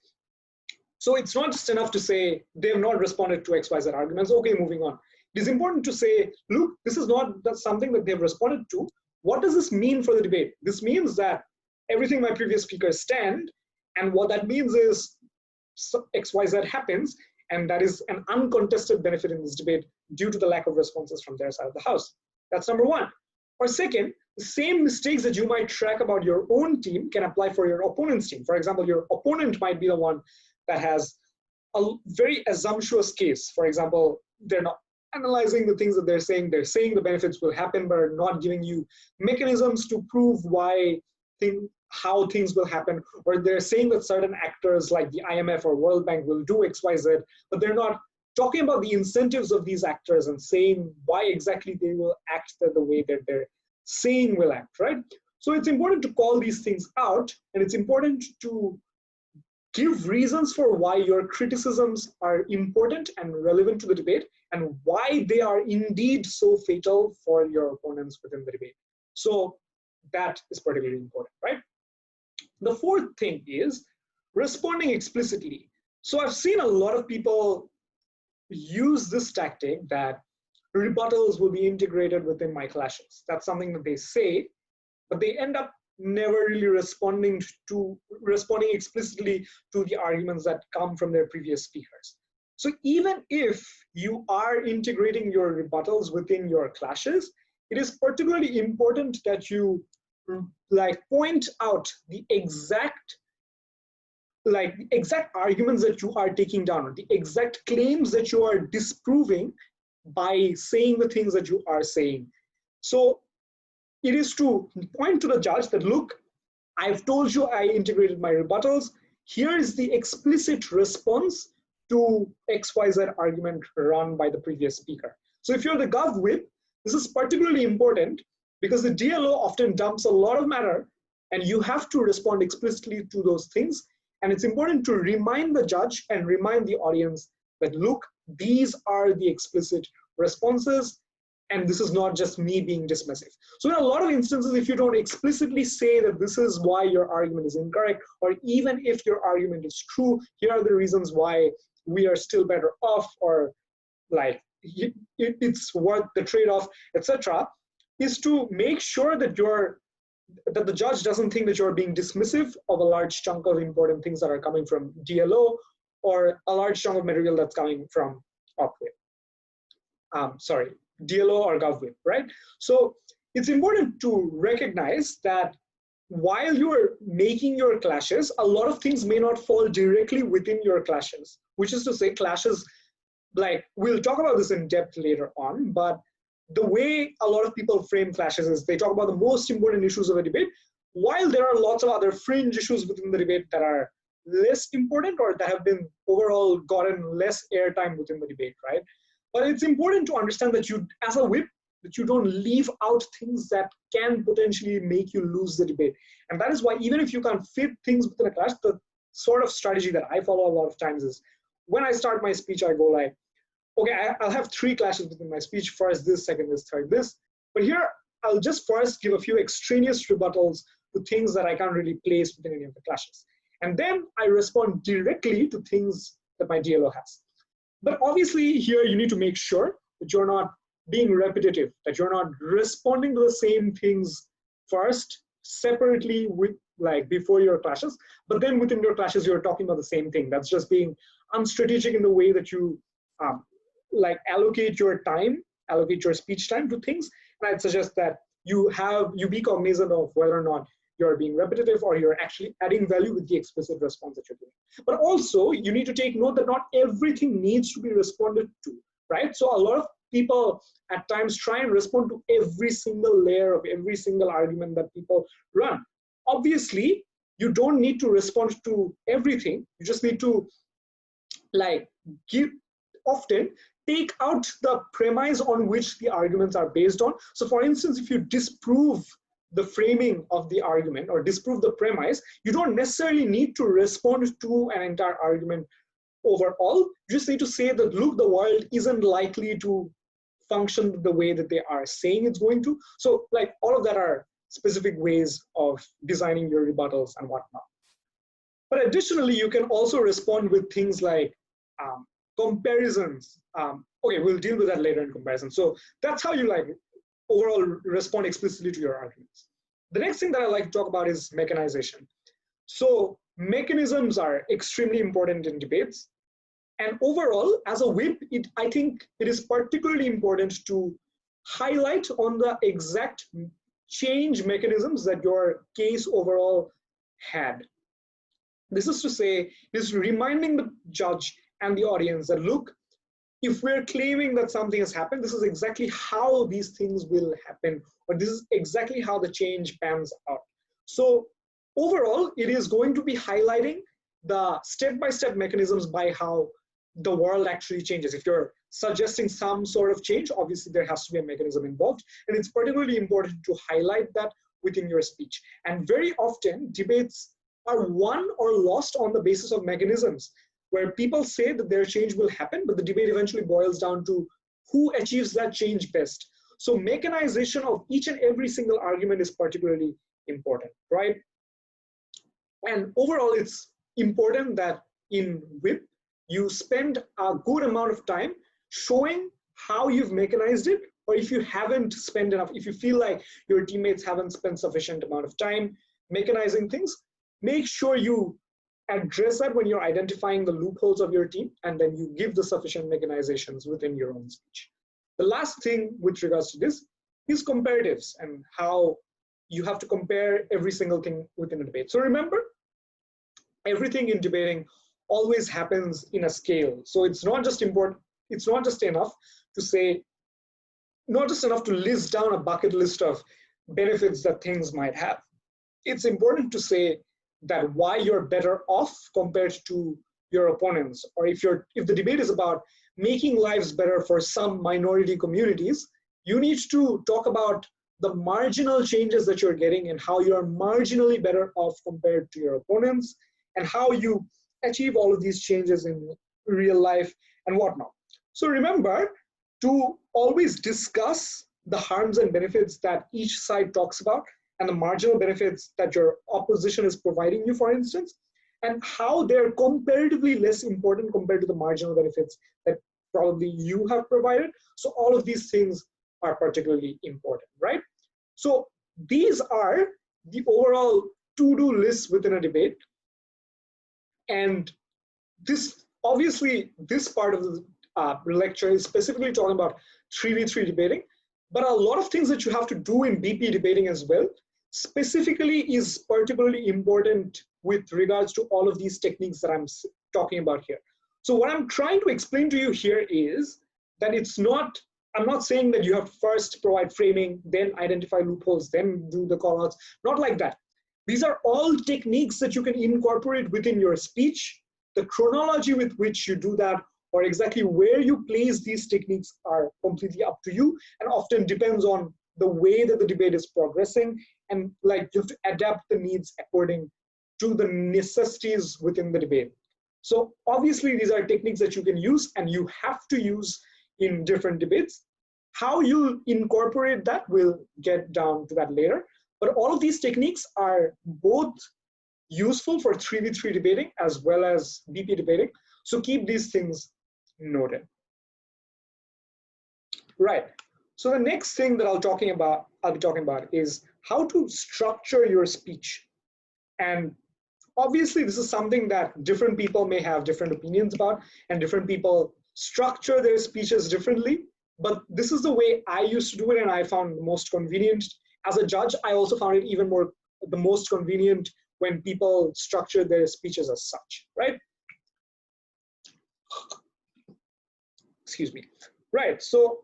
So it's not just enough to say they have not responded to XYZ arguments, okay, moving on. It is important to say, look, this is not something that they've responded to. What does this mean for the debate? This means that everything my previous speakers stand, and what that means is XYZ happens, and that is an uncontested benefit in this debate due to the lack of responses from their side of the house. That's number one. Or second, the same mistakes that you might track about your own team can apply for your opponent's team. For example, your opponent might be the one that has a very assumptuous case. For example, they're not analyzing the things that they're saying the benefits will happen, but are not giving you mechanisms to prove how things will happen, or they're saying that certain actors like the IMF or World Bank will do XYZ, but they're not talking about the incentives of these actors and saying why exactly they will act the way that they're saying will act, right? So it's important to call these things out, and it's important to give reasons for why your criticisms are important and relevant to the debate, and why they are indeed so fatal for your opponents within the debate. So that is particularly important, right? The fourth thing is responding explicitly. So I've seen a lot of people use this tactic that rebuttals will be integrated within my clashes. That's something that they say, but they end up never really responding explicitly to the arguments that come from their previous speakers. So even if you are integrating your rebuttals within your clashes, it is particularly important that you point out the exact arguments that you are taking down, or the exact claims that you are disproving by saying the things that you are saying. So it is to point to the judge that, look, I've told you I integrated my rebuttals. Here is the explicit response to XYZ argument run by the previous speaker. So if you're the Gov Whip, this is particularly important because the DLO often dumps a lot of matter and you have to respond explicitly to those things. And it's important to remind the judge and remind the audience that, look, these are the explicit responses, and this is not just me being dismissive. So in a lot of instances, if you don't explicitly say that this is why your argument is incorrect, or even if your argument is true, here are the reasons why we are still better off, or like it's worth the trade-off, etc., is to make sure that that the judge doesn't think that you're being dismissive of a large chunk of important things that are coming from DLO, or a large chunk of material that's coming from OpWhip. Sorry, DLO or GovWhip, right? So it's important to recognize that while you're making your clashes, a lot of things may not fall directly within your clashes, which is to say clashes, like we'll talk about this in depth later on, but the way a lot of people frame clashes is they talk about the most important issues of a debate, while there are lots of other fringe issues within the debate that are less important or that have been overall gotten less airtime within the debate, right? But it's important to understand that you, as a whip, that you don't leave out things that can potentially make you lose the debate. And that is why even if you can't fit things within a clash, the sort of strategy that I follow a lot of times is when I start my speech, I go like, okay, I'll have 3 clashes within my speech, first this, second this, third this. But here, I'll just first give a few extraneous rebuttals to things that I can't really place within any of the clashes. And then I respond directly to things that my DLO has. But obviously here you need to make sure that you're not being repetitive, that you're not responding to the same things first, separately with like before your clashes, but then within your clashes you're talking about the same thing. That's just being unstrategic in the way that you like allocate your time, allocate your speech time to things. And I'd suggest that you be cognizant of whether or not you're being repetitive or you're actually adding value with the explicit response that you're doing. But also you need to take note that not everything needs to be responded to, right? So a lot of people at times try and respond to every single layer of every single argument that people run. Obviously, you don't need to respond to everything. You just need to like often take out the premise on which the arguments are based on. So for instance, if you disprove the framing of the argument or disprove the premise, you don't necessarily need to respond to an entire argument overall. You just need to say that, look, the world isn't likely to function the way that they are saying it's going to. So like all of that are specific ways of designing your rebuttals and whatnot. But additionally, you can also respond with things like comparisons. Okay, we'll deal with that later in comparison. So that's how you like overall respond explicitly to your arguments. The next thing that I like to talk about is mechanization. So mechanisms are extremely important in debates. And overall, as a whip, I think it is particularly important to highlight on the exact change mechanisms that your case overall had. This is to say, is reminding the judge and the audience that, look, if we're claiming that something has happened, this is exactly how these things will happen, or this is exactly how the change pans out. So overall, it is going to be highlighting the step-by-step mechanisms by how the world actually changes. If you're suggesting some sort of change, obviously there has to be a mechanism involved, and it's particularly important to highlight that within your speech. And very often, debates are won or lost on the basis of mechanisms, where people say that their change will happen, but the debate eventually boils down to who achieves that change best. So mechanization of each and every single argument is particularly important, right? And overall, it's important that in whip, you spend a good amount of time showing how you've mechanized it, or if you haven't spent enough, if you feel like your teammates haven't spent sufficient amount of time mechanizing things, make sure you address that when you're identifying the loopholes of your team, and then you give the sufficient mechanizations within your own speech. The last thing with regards to this is comparatives and how you have to compare every single thing within a debate. So remember, everything in debating always happens in a scale. So it's not just important, it's not just enough to say, not just enough to list down a bucket list of benefits that things might have. it's important to say that why you're better off compared to your opponents, or if the debate is about making lives better for some minority communities, you need to talk about the marginal changes that you're getting and how you're marginally better off compared to your opponents, and how you achieve all of these changes in real life and whatnot. So remember to always discuss the harms and benefits that each side talks about, and the marginal benefits that your opposition is providing you, for instance, and how they're comparatively less important compared to the marginal benefits that probably you have provided. So all of these things are particularly important, right? So these are the overall to-do lists within a debate. And this, obviously, this part of the lecture is specifically talking about 3v3 debating, but a lot of things that you have to do in BP debating as well, specifically is particularly important with regards to all of these techniques that I'm talking about here. So what I'm trying to explain to you here is that it's not, I'm not saying that you have to first provide framing, then identify loopholes, then do the callouts, not like that. These are all techniques that you can incorporate within your speech. The chronology with which you do that, or exactly where you place these techniques, are completely up to you, and often depends on the way that the debate is progressing, and like you have to adapt the needs according to the necessities within the debate. So obviously these are techniques that you can use and you have to use in different debates. How you incorporate that, we'll get down to that later. But all of these techniques are both useful for 3v3 debating as well as BP debating. So keep these things noted. Right. So the next thing that I'll be talking about is how to structure your speech. And obviously this is something that different people may have different opinions about, and different people structure their speeches differently. But this is the way I used to do it, and I found the most convenient. As a judge, I also found it even more the most convenient when people structure their speeches as such, right? Excuse me. Right, so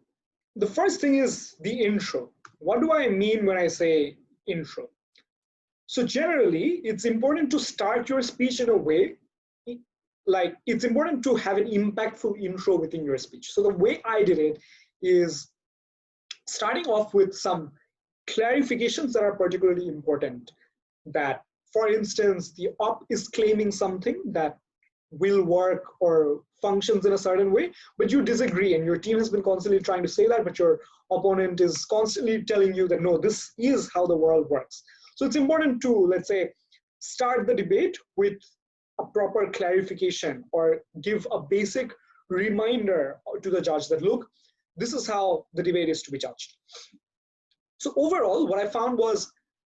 the first thing is the intro. What do I mean when I say intro? So generally, it's important to start your speech in a way, like it's important to have an impactful intro within your speech. So the way I did it is starting off with some clarifications that are particularly important. That, for instance, the op is claiming something that will work or functions in a certain way, but you disagree, and your team has been constantly trying to say that, but your opponent is constantly telling you that no, this is how the world works. So it's important to, let's say, start the debate with a proper clarification, or give a basic reminder to the judge that, look, this is how the debate is to be judged. So overall, what I found was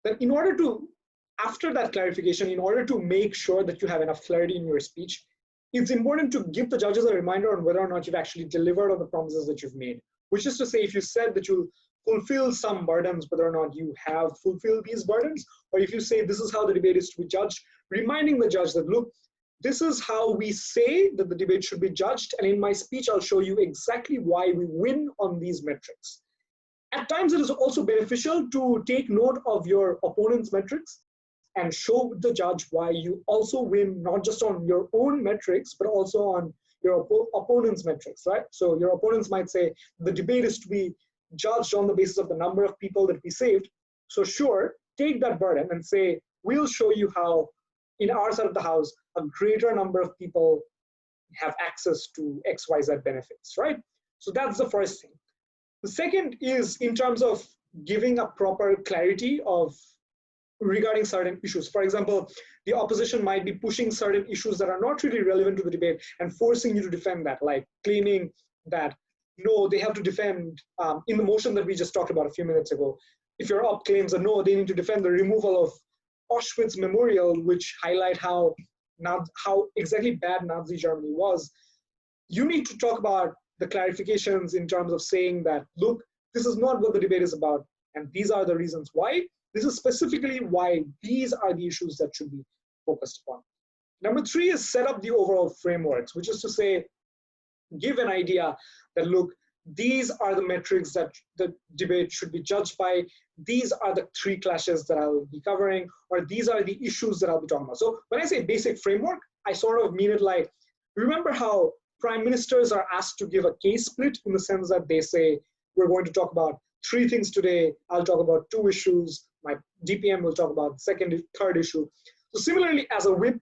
that in order to, after that clarification, in order to make sure that you have enough clarity in your speech, it's important to give the judges a reminder on whether or not you've actually delivered on the promises that you've made. Which is to say, if you said that you'll fulfill some burdens, whether or not you have fulfilled these burdens, or if you say this is how the debate is to be judged, reminding the judge that, look, this is how we say that the debate should be judged, and in my speech I'll show you exactly why we win on these metrics. At times it is also beneficial to take note of your opponent's metrics and show the judge why you also win, not just on your own metrics, but also on your opponent's metrics, right? So your opponents might say the debate is to be judged on the basis of the number of people that we saved. So sure, take that burden and say, we'll show you how in our side of the house, a greater number of people have access to XYZ benefits, right? So that's the first thing. The second is in terms of giving a proper clarity of regarding certain issues. For example, the opposition might be pushing certain issues that are not really relevant to the debate and forcing you to defend that, like claiming that, no, they have to defend, in the motion that we just talked about a few minutes ago, if your op claims that no, they need to defend the removal of Auschwitz Memorial, which highlight how exactly bad Nazi Germany was, you need to talk about the clarifications in terms of saying that, look, this is not what the debate is about, and these are the reasons why. This is specifically why these are the issues that should be focused upon. Number three is set up the overall frameworks, which is to say, give an idea that, look, these are the metrics that the debate should be judged by. these are the 3 clashes that I'll be covering, or these are the issues that I'll be talking about. So when I say basic framework, I sort of mean it like, remember how prime ministers are asked to give a case split, in the sense that they say, we're going to talk about 3 things today, I'll talk about 2 issues, my DPM will talk about second, third issue. So similarly, as a whip,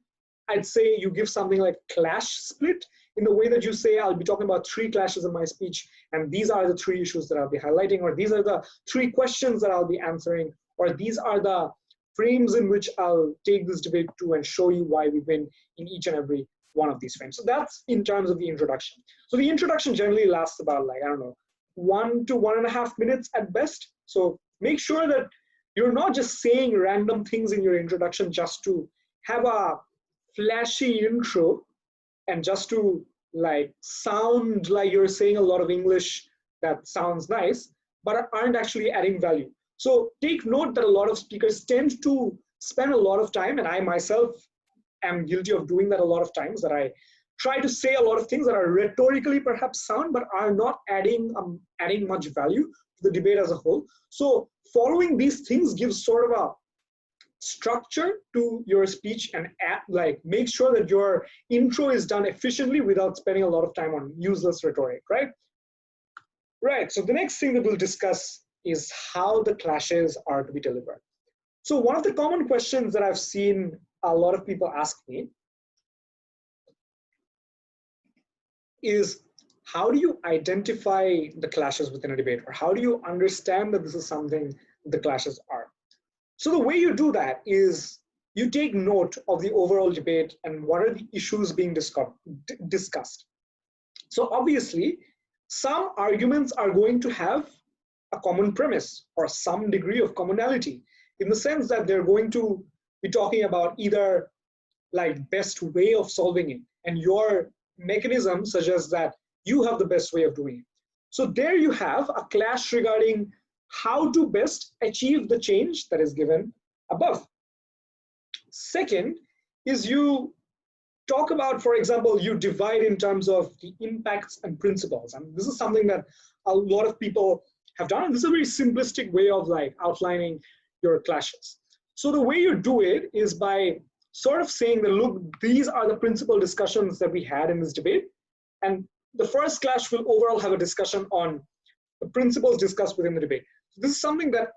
I'd say you give something like clash split, in the way that you say, I'll be talking about 3 clashes in my speech, and these are the 3 issues that I'll be highlighting, or these are the 3 questions that I'll be answering, or these are the frames in which I'll take this debate to and show you why we win in each and every one of these frames. So that's in terms of the introduction. So the introduction generally lasts about, like, I don't know, 1 to 1.5 minutes at best. So make sure that you're not just saying random things in your introduction just to have a flashy intro and just to like sound like you're saying a lot of English that sounds nice, but aren't actually adding value. So take note that a lot of speakers tend to spend a lot of time, and I myself am guilty of doing that a lot of times, that I try to say a lot of things that are rhetorically perhaps sound, but are not adding much value to the debate as a whole. So following these things gives sort of a structure to your speech, and make sure that your intro is done efficiently without spending a lot of time on useless rhetoric, right? Right, so the next thing that we'll discuss is how the clashes are to be delivered. So one of the common questions that I've seen a lot of people ask me is, how do you identify the clashes within a debate, or how do you understand that this is something the clashes are? So the way you do that is you take note of the overall debate and what are the issues being discussed. So obviously, some arguments are going to have a common premise or some degree of commonality, in the sense that they're going to be talking about either like best way of solving it, and your mechanism suggests that you have the best way of doing it. So there you have a clash regarding how to best achieve the change that is given above. Second is you talk about, for example, you divide in terms of the impacts and principles. And this is something that a lot of people have done. And this is a very simplistic way of like outlining your clashes. So the way you do it is by sort of saying that, look, these are the principal discussions that we had in this debate. And the first clash will overall have a discussion on the principles discussed within the debate. So this is something that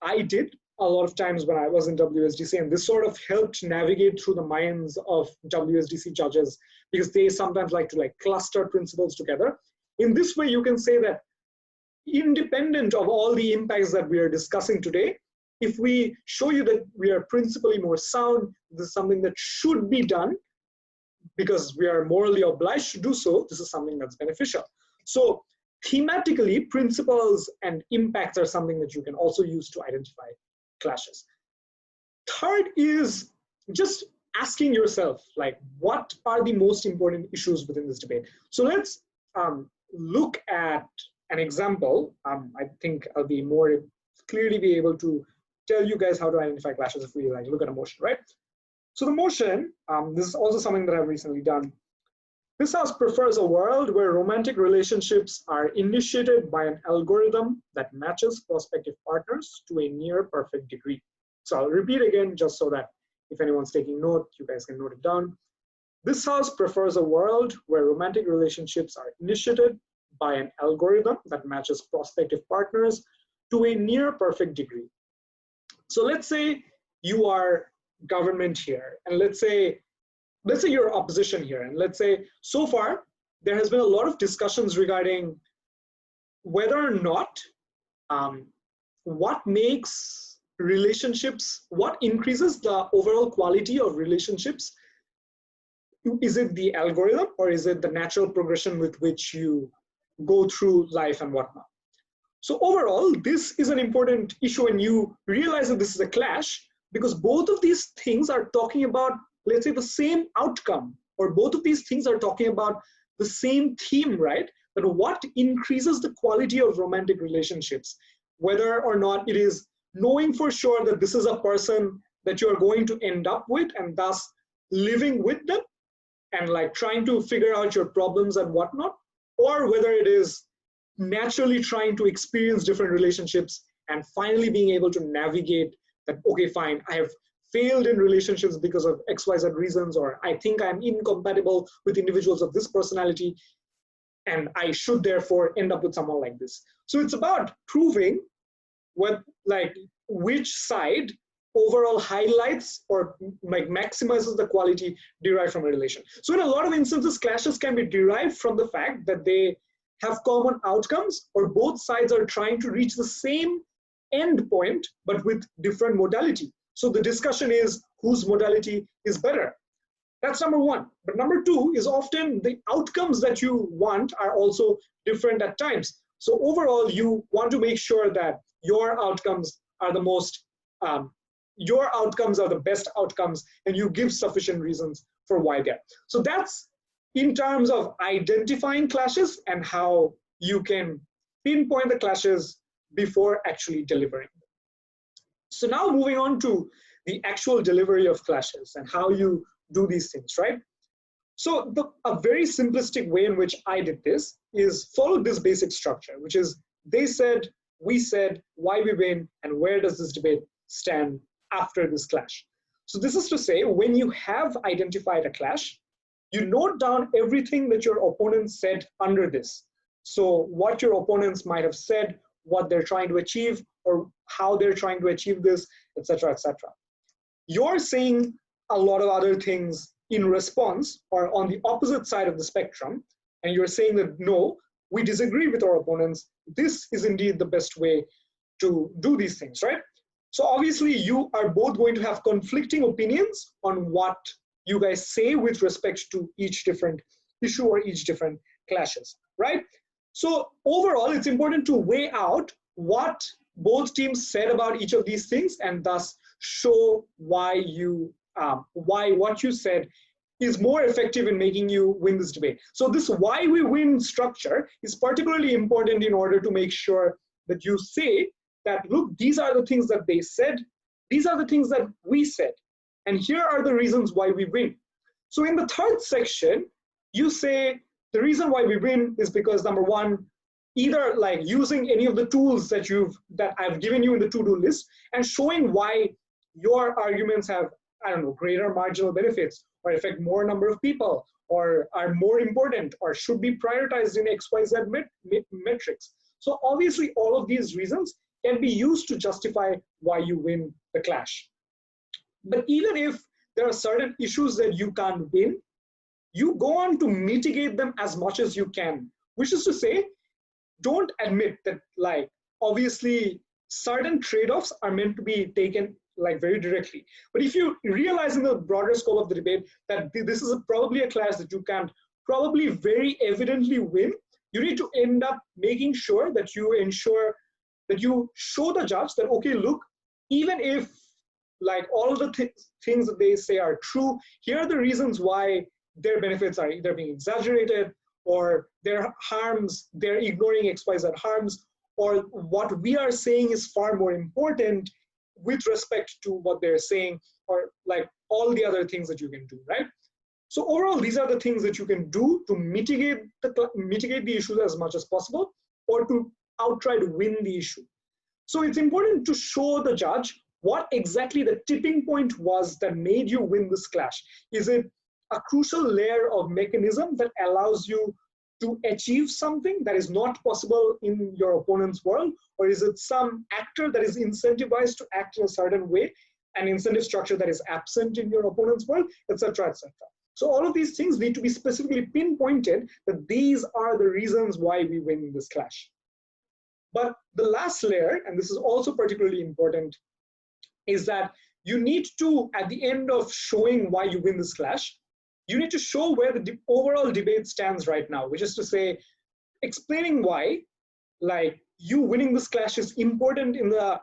I did a lot of times when I was in WSDC, and this sort of helped navigate through the minds of WSDC judges, because they sometimes like to like cluster principles together. In this way, you can say that independent of all the impacts that we are discussing today, if we show you that we are principally more sound, this is something that should be done because we are morally obliged to do so, this is something that's beneficial. So thematically, principles and impacts are something that you can also use to identify clashes. Third is just asking yourself, like, what are the most important issues within this debate? So let's look at an example. I think I'll be more clearly be able to tell you guys how to identify clashes if we like look at a motion, right? So the motion, this is also something that I've recently done. This house prefers a world where romantic relationships are initiated by an algorithm that matches prospective partners to a near perfect degree. So I'll repeat again, just so that if anyone's taking note, you guys can note it down. This house prefers a world where romantic relationships are initiated by an algorithm that matches prospective partners to a near perfect degree. So let's say you are government here, and let's say you're opposition here, and let's say so far there has been a lot of discussions regarding whether or not what makes relationships, what increases the overall quality of relationships. Is it the algorithm, or is it the natural progression with which you go through life and whatnot? So overall, this is an important issue, and you realize that this is a clash because both of these things are talking about, let's say, the same outcome, or both of these things are talking about the same theme, right? But what increases the quality of romantic relationships, whether or not it is knowing for sure that this is a person that you are going to end up with, and thus living with them and like trying to figure out your problems and whatnot, or whether it is naturally trying to experience different relationships and finally being able to navigate that, okay, fine, I have failed in relationships because of XYZ reasons, or I think I'm incompatible with individuals of this personality, and I should therefore end up with someone like this. So it's about proving which side overall highlights or maximizes the quality derived from a relation. So in a lot of instances, clashes can be derived from the fact that they have common outcomes, or both sides are trying to reach the same end point, but with different modality. So the discussion is whose modality is better. That's number one. But number two is often the outcomes that you want are also different at times. So overall, you want to make sure that your outcomes are the best outcomes, and you give sufficient reasons for why they're. So that's in terms of identifying clashes and how you can pinpoint the clashes before actually delivering them. So now moving on to the actual delivery of clashes and how you do these things, right? So a very simplistic way in which I did this is follow this basic structure, which is they said, we said, why we win, and where does this debate stand after this clash. So this is to say, when you have identified a clash, you note down everything that your opponent said under this. So what your opponents might have said, what they're trying to achieve, or how they're trying to achieve this, etc., etc. You're saying a lot of other things in response or on the opposite side of the spectrum, and you're saying that no, we disagree with our opponents. This is indeed the best way to do these things, right? So obviously you are both going to have conflicting opinions on what you guys say with respect to each different issue or each different clashes, right? So overall, it's important to weigh out what both teams said about each of these things, and thus show why what you said is more effective in making you win this debate. So this why we win structure is particularly important in order to make sure that you say that, look, these are the things that they said, these are the things that we said, and here are the reasons why we win. So in the third section, you say the reason why we win is because, number one, either like using any of the tools that I've given you in the to-do list and showing why your arguments have, I don't know, greater marginal benefits, or affect more number of people, or are more important, or should be prioritized in XYZ metrics. So obviously all of these reasons can be used to justify why you win the clash. But even if there are certain issues that you can't win, you go on to mitigate them as much as you can, which is to say, don't admit that, like, obviously certain trade-offs are meant to be taken like very directly. But if you realize in the broader scope of the debate that this is probably a clash that you can't probably very evidently win, you need to end up making sure that you ensure that you show the judge that, okay, look, even if like all the things that they say are true, here are the reasons why their benefits are either being exaggerated, or their harms, they're ignoring XYZ harms, or what we are saying is far more important with respect to what they're saying, or like all the other things that you can do, right? So overall, these are the things that you can do to mitigate the issue as much as possible, or to outright win the issue. So it's important to show the judge what exactly the tipping point was that made you win this clash. Is it a crucial layer of mechanism that allows you to achieve something that is not possible in your opponent's world? Or is it some actor that is incentivized to act in a certain way, an incentive structure that is absent in your opponent's world, etc., etc. So all of these things need to be specifically pinpointed that these are the reasons why we win this clash. But the last layer, and this is also particularly important, is that you need to, at the end of showing why you win this clash, you need to show where the overall debate stands right now, which is to say, explaining why, like, you winning this clash is important in the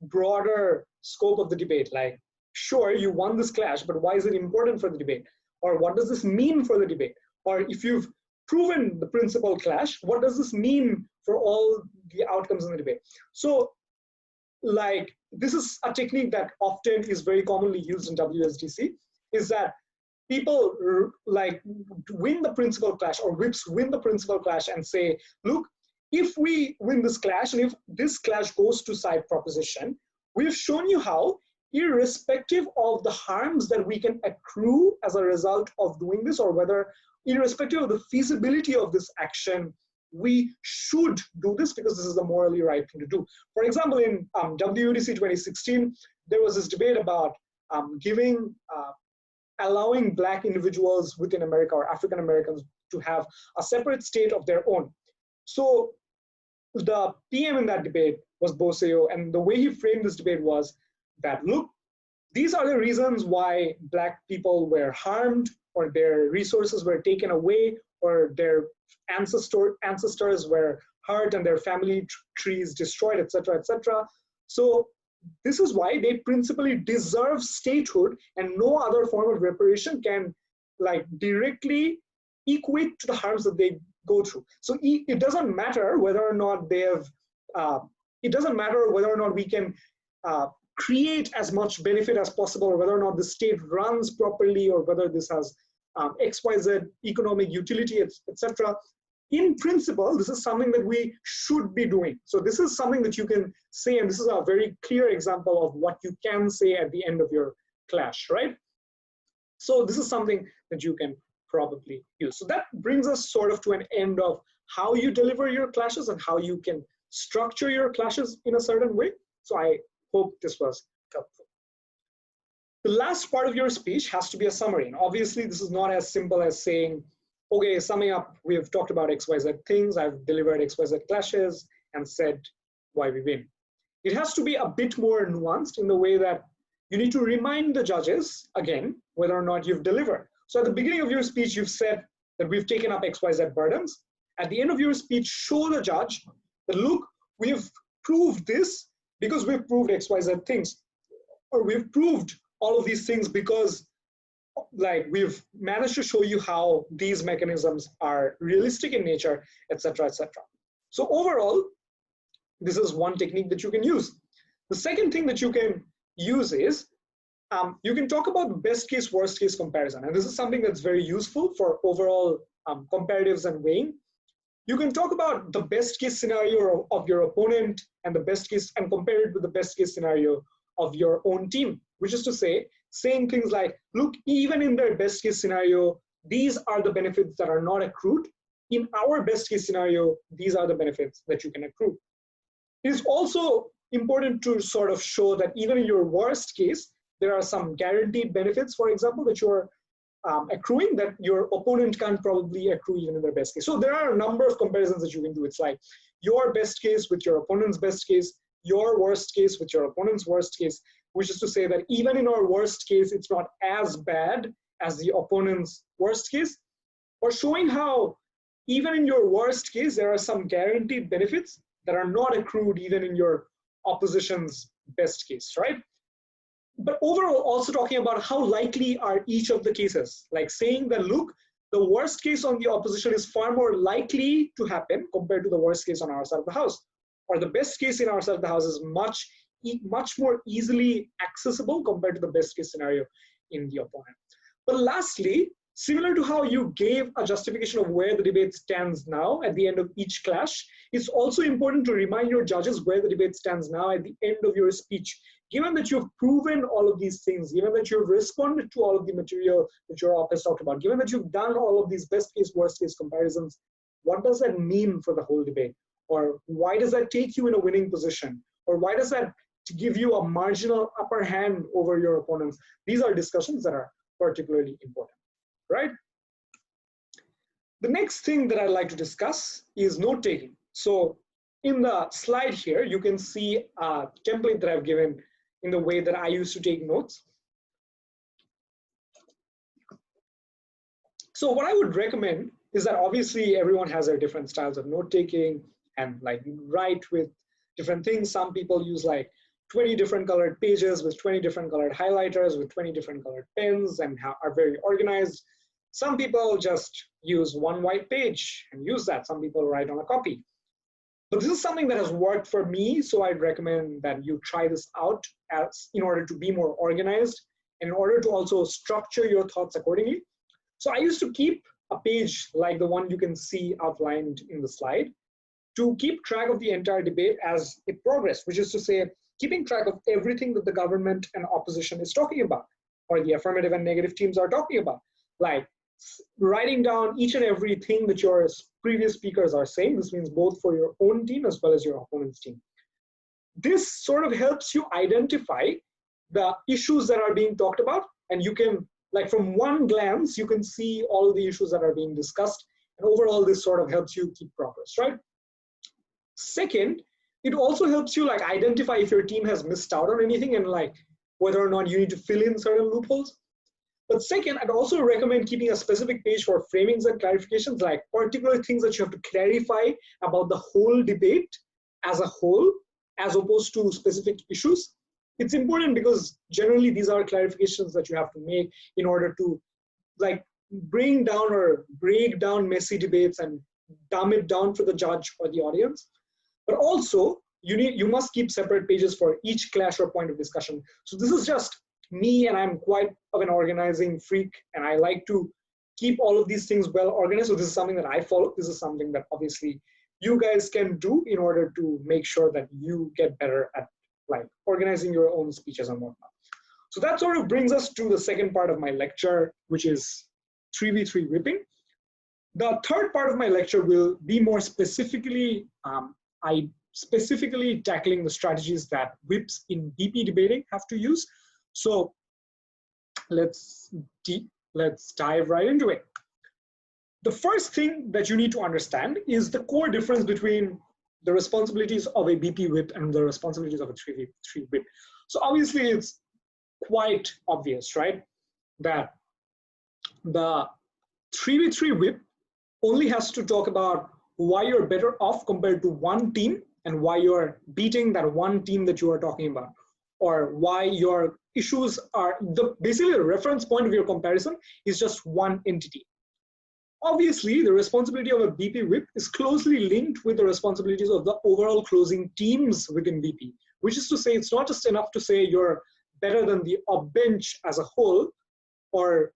broader scope of the debate. Like, sure, you won this clash, but why is it important for the debate? Or what does this mean for the debate? Or if you've proven the principal clash, what does this mean for all the outcomes in the debate? So, like, this is a technique that often is very commonly used in AWSDC, is that people like win the principal clash, or whips win the principal clash and say, look, if we win this clash, and if this clash goes to side proposition, we've shown you how, irrespective of the harms that we can accrue as a result of doing this, or whether irrespective of the feasibility of this action, we should do this because this is the morally right thing to do. For example, in WUDC 2016, there was this debate about allowing Black individuals within America, or African Americans, to have a separate state of their own. So the PM in that debate was Boseo, and the way he framed this debate was that, look, these are the reasons why Black people were harmed, or their resources were taken away, or their ancestors were hurt and their family trees destroyed, etc., etc. So this is why they principally deserve statehood, and no other form of reparation can directly equate to the harms that they go through. So it doesn't matter whether or not they have, it doesn't matter whether or not we can create as much benefit as possible, or whether or not the state runs properly, or whether this has XYZ economic utility, etc. In principle, this is something that we should be doing. So this is something that you can say, and this is a very clear example of what you can say at the end of your clash, right? So this is something that you can probably use. So that brings us sort of to an end of how you deliver your clashes and how you can structure your clashes in a certain way. So I hope this was helpful. The last part of your speech has to be a summary. And obviously, this is not as simple as saying, okay, summing up, we have talked about XYZ things, I've delivered XYZ clashes and said why we win. It has to be a bit more nuanced in the way that you need to remind the judges, again, whether or not you've delivered. So at the beginning of your speech, you've said that we've taken up XYZ burdens. At the end of your speech, show the judge that, look, we've proved this because we've proved XYZ things, or we've proved all of these things because we've managed to show you how these mechanisms are realistic in nature, etc., etc. So overall, this is one technique that you can use. The second thing that you can use is you can talk about best case, worst case comparison. And this is something that's very useful for overall comparatives and weighing. You can talk about the best case scenario of your opponent and the best case, and compare it with the best case scenario of your own team, which is to say, saying things like, look, even in their best case scenario, these are the benefits that are not accrued. In our best case scenario, these are the benefits that you can accrue. It is also important to sort of show that even in your worst case, there are some guaranteed benefits, for example, that you're accruing that your opponent can't probably accrue even in their best case. So there are a number of comparisons that you can do. It's like your best case with your opponent's best case, your worst case with your opponent's worst case, which is to say that even in our worst case, it's not as bad as the opponent's worst case, or showing how even in your worst case, there are some guaranteed benefits that are not accrued even in your opposition's best case, right? But overall, also talking about how likely are each of the cases, like saying that, look, the worst case on the opposition is far more likely to happen compared to the worst case on our side of the house, or the best case in our side of the house is much more easily accessible compared to the best case scenario in the opponent. But lastly, similar to how you gave a justification of where the debate stands now at the end of each clash, it's also important to remind your judges where the debate stands now at the end of your speech. Given that you've proven all of these things, given that you've responded to all of the material that your op has talked about, given that you've done all of these best case, worst case comparisons, what does that mean for the whole debate? Or why does that take you in a winning position? Or why does that give you a marginal upper hand over your opponents? These are discussions that are particularly important, right? The next thing that I'd like to discuss is note taking. So in the slide here, you can see a template that I've given in the way that I used to take notes. So what I would recommend is that obviously everyone has their different styles of note taking and like write with different things. Some people use like 20 different colored pages with 20 different colored highlighters with 20 different colored pens and are very organized. Some people just use one white page and use that. Some people write on a copy. But this is something that has worked for me, so I'd recommend that you try this out in order to be more organized and in order to also structure your thoughts accordingly. So I used to keep a page like the one you can see outlined in the slide. to keep track of the entire debate as it progressed, which is to say, keeping track of everything that the government and opposition is talking about, or the affirmative and negative teams are talking about, like writing down each and everything that your previous speakers are saying. This means both for your own team as well as your opponent's team. This sort of helps you identify the issues that are being talked about, and you can, like from one glance, you can see all the issues that are being discussed, and overall this sort of helps you keep progress, right? Second, it also helps you like identify if your team has missed out on anything and like whether or not you need to fill in certain loopholes. But second, I'd also recommend keeping a specific page for framings and clarifications, like particular things that you have to clarify about the whole debate as a whole, as opposed to specific issues. It's important because generally these are clarifications that you have to make in order to like bring down or break down messy debates and dumb it down for the judge or the audience. But also you must keep separate pages for each clash or point of discussion. So this is just me, and I'm quite of an organizing freak, and I like to keep all of these things well organized. So this is something that I follow. This is something that obviously you guys can do in order to make sure that you get better at like organizing your own speeches and whatnot. So that sort of brings us to the second part of my lecture, which is 3v3 whipping. The third part of my lecture will be more specifically, specifically tackling the strategies that whips in BP debating have to use. So let's dive right into it. The first thing that you need to understand is the core difference between the responsibilities of a BP whip and the responsibilities of a 3v3 whip. So obviously it's quite obvious, right, that the 3v3 whip only has to talk about why you're better off compared to one team and why you're beating that one team that you are talking about, or why your issues are, basically the reference point of your comparison is just one entity. Obviously, the responsibility of a BP whip is closely linked with the responsibilities of the overall closing teams within BP, which is to say it's not just enough to say you're better than the up bench as a whole or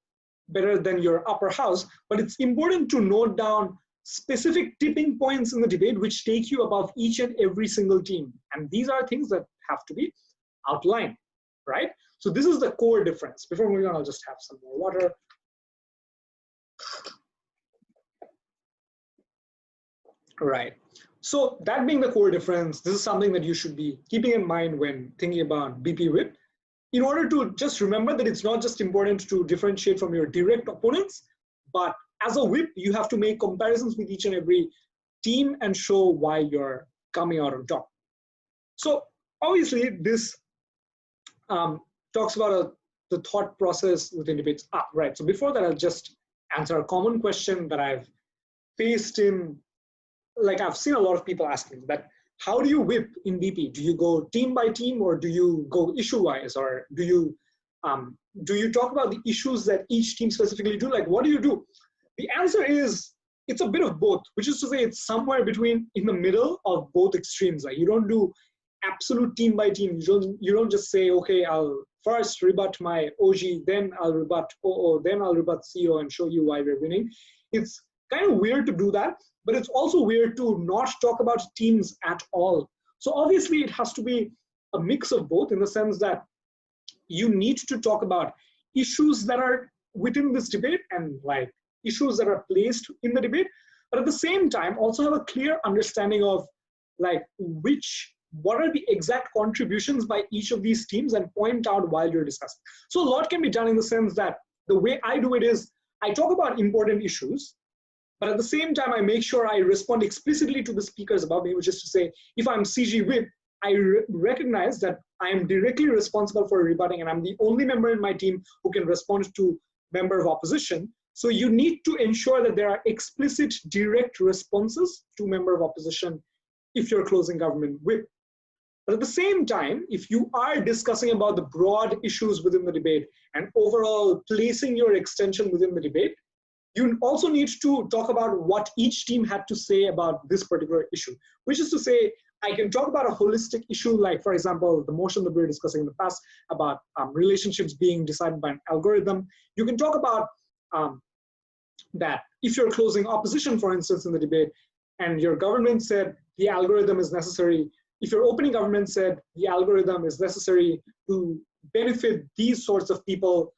better than your upper house, but it's important to note down specific tipping points in the debate which take you above each and every single team. And these are things that have to be outlined, right? So this is the core difference. Before moving on, I'll just have some more water. Right. So that being the core difference, this is something that you should be keeping in mind when thinking about BP whip, in order to just remember that it's not just important to differentiate from your direct opponents, but as a whip, you have to make comparisons with each and every team and show why you're coming out on top. So obviously this talks about the thought process within debates. Right. So before that, I'll just answer a common question that I've faced in, like I've seen a lot of people asking that, how do you whip in BP? Do you go team by team, or do you go issue wise, or do you talk about the issues that each team specifically do? Like, what do you do? The answer is it's a bit of both, which is to say it's somewhere between in the middle of both extremes. Like you don't do absolute team by team. You don't just say, okay, I'll first rebut my OG, then I'll rebut OO, then I'll rebut CO and show you why we're winning. It's kind of weird to do that, but it's also weird to not talk about teams at all. So obviously it has to be a mix of both, in the sense that you need to talk about issues that are within this debate and like issues that are placed in the debate, but at the same time also have a clear understanding of like what are the exact contributions by each of these teams and point out while you're discussing. So a lot can be done in the sense that the way I do it is I talk about important issues, but at the same time, I make sure I respond explicitly to the speakers above me, which is to say, if I'm CG Whip, I recognize that I am directly responsible for rebutting, and I'm the only member in my team who can respond to member of opposition. So you need to ensure that there are explicit, direct responses to member of opposition if you're closing government whip. But at the same time, if you are discussing about the broad issues within the debate and overall placing your extension within the debate, you also need to talk about what each team had to say about this particular issue, which is to say, I can talk about a holistic issue, like, for example, the motion that we were discussing in the past about relationships being decided by an algorithm. You can talk about that if you're closing opposition, for instance, in the debate, and your government said the algorithm is necessary, if your opening government said the algorithm is necessary to benefit these sorts of people,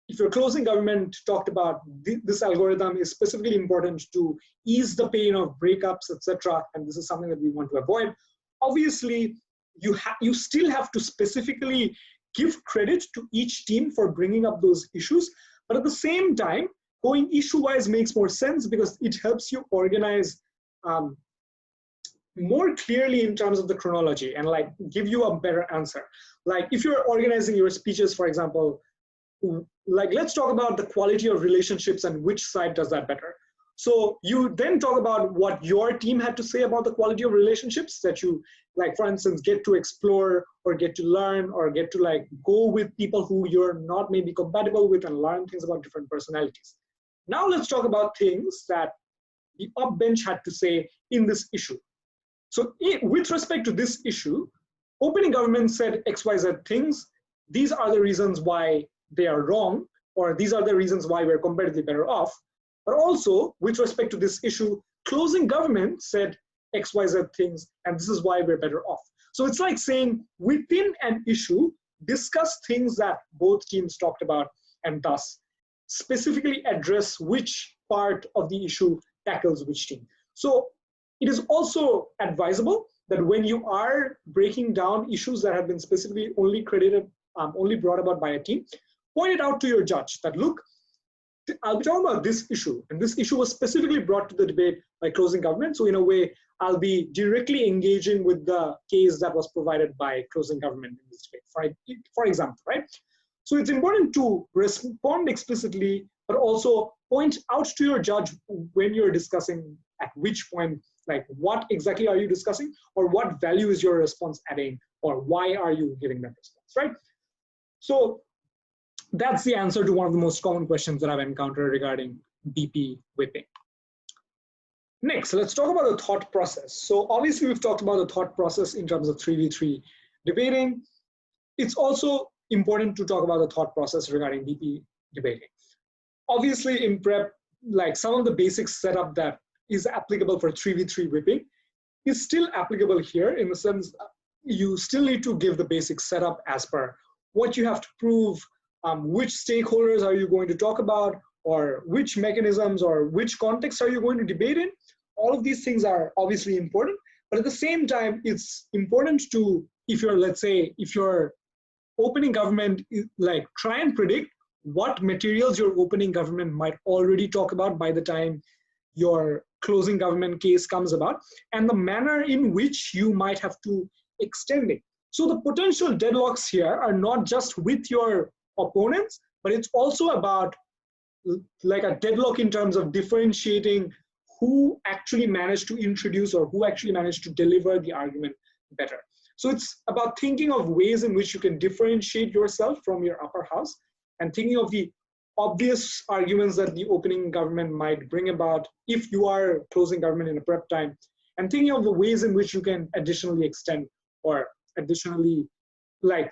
if your closing government talked about this algorithm is specifically important to ease the pain of breakups, etc., and this is something that we want to avoid, obviously you still have to specifically give credit to each team for bringing up those issues, but at the same time, going issue-wise makes more sense because it helps you organize more clearly in terms of the chronology and like give you a better answer. Like if you're organizing your speeches, for example, like let's talk about the quality of relationships and which side does that better. So you then talk about what your team had to say about the quality of relationships that you, like for instance, get to explore or get to learn or get to like go with people who you're not maybe compatible with and learn things about different personalities. Now let's talk about things that the upbench had to say in this issue. So with respect to this issue, opening government said XYZ things. These are the reasons why they are wrong, or these are the reasons why we're comparatively better off. But also, with respect to this issue, closing government said XYZ things, and this is why we're better off. So it's like saying within an issue, discuss things that both teams talked about, and thus specifically address which part of the issue tackles which team. So it is also advisable that when you are breaking down issues that have been specifically only brought about by a team, point it out to your judge that, look, I'll be talking about this issue, and this issue was specifically brought to the debate by closing government. So in a way, I'll be directly engaging with the case that was provided by closing government in this debate, for example, right? So it's important to respond explicitly, but also point out to your judge when you're discussing at which point, like what exactly are you discussing, or what value is your response adding, or why are you giving that response, right? So that's the answer to one of the most common questions that I've encountered regarding BP whipping. Next, let's talk about the thought process. So obviously we've talked about the thought process in terms of 3v3 debating. It's also important to talk about the thought process regarding BP debating. Obviously in prep, like some of the basic setup that is applicable for 3v3 whipping is still applicable here, in the sense you still need to give the basic setup as per what you have to prove, which stakeholders are you going to talk about, or which mechanisms or which context are you going to debate in. All of these things are obviously important, but at the same time, it's important to, if you're, let's say, if your opening government, like try and predict what materials your opening government might already talk about by the time your closing government case comes about, and the manner in which you might have to extend it. So the potential deadlocks here are not just with your opponents, but it's also about like a deadlock in terms of differentiating who actually managed to introduce or who actually managed to deliver the argument better. So it's about thinking of ways in which you can differentiate yourself from your upper house, and thinking of the obvious arguments that the opening government might bring about if you are closing government in a prep time, and thinking of the ways in which you can additionally extend or additionally like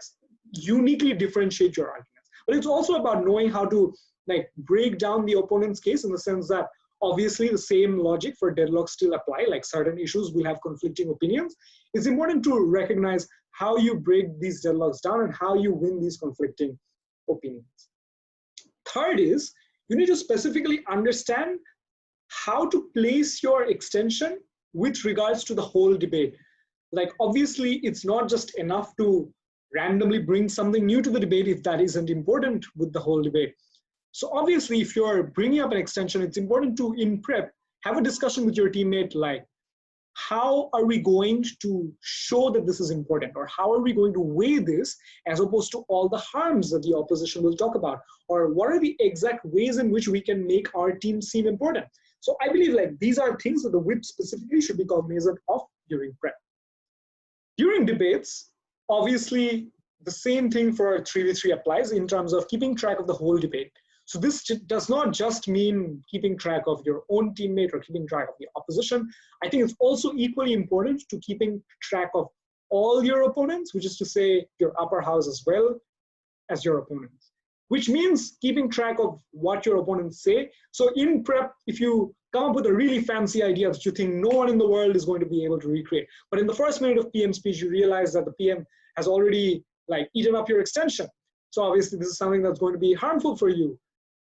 uniquely differentiate your arguments. But it's also about knowing how to like break down the opponent's case, in the sense that obviously the same logic for deadlock still apply, like certain issues will have conflicting opinions. It's important to recognize how you break these deadlocks down and how you win these conflicting opinions. Third is, you need to specifically understand how to place your extension with regards to the whole debate. Like obviously it's not just enough to randomly bring something new to the debate if that isn't important with the whole debate. So obviously if you're bringing up an extension, it's important to, in prep, have a discussion with your teammate, like how are we going to show that this is important, or how are we going to weigh this as opposed to all the harms that the opposition will talk about, or what are the exact ways in which we can make our team seem important. So I believe like these are things that the whip specifically should be cognizant of during prep. During debates, obviously the same thing for 3v3 applies in terms of keeping track of the whole debate. So this does not just mean keeping track of your own teammate or keeping track of the opposition. I think it's also equally important to keeping track of all your opponents, which is to say your upper house as well as your opponents, which means keeping track of what your opponents say. So in prep, if you come up with a really fancy idea that you think no one in the world is going to be able to recreate. But in the first minute of PM speech, you realize that the PM has already like eaten up your extension. So obviously this is something that's going to be harmful for you.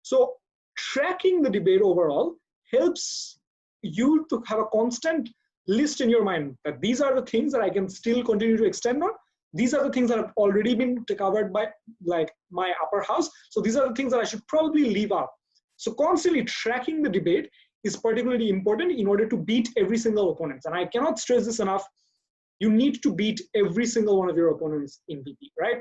So tracking the debate overall helps you to have a constant list in your mind that these are the things that I can still continue to extend on. These are the things that have already been covered by like my upper house. So these are the things that I should probably leave out. So constantly tracking the debate is particularly important in order to beat every single opponent. And I cannot stress this enough. You need to beat every single one of your opponents in BP, right?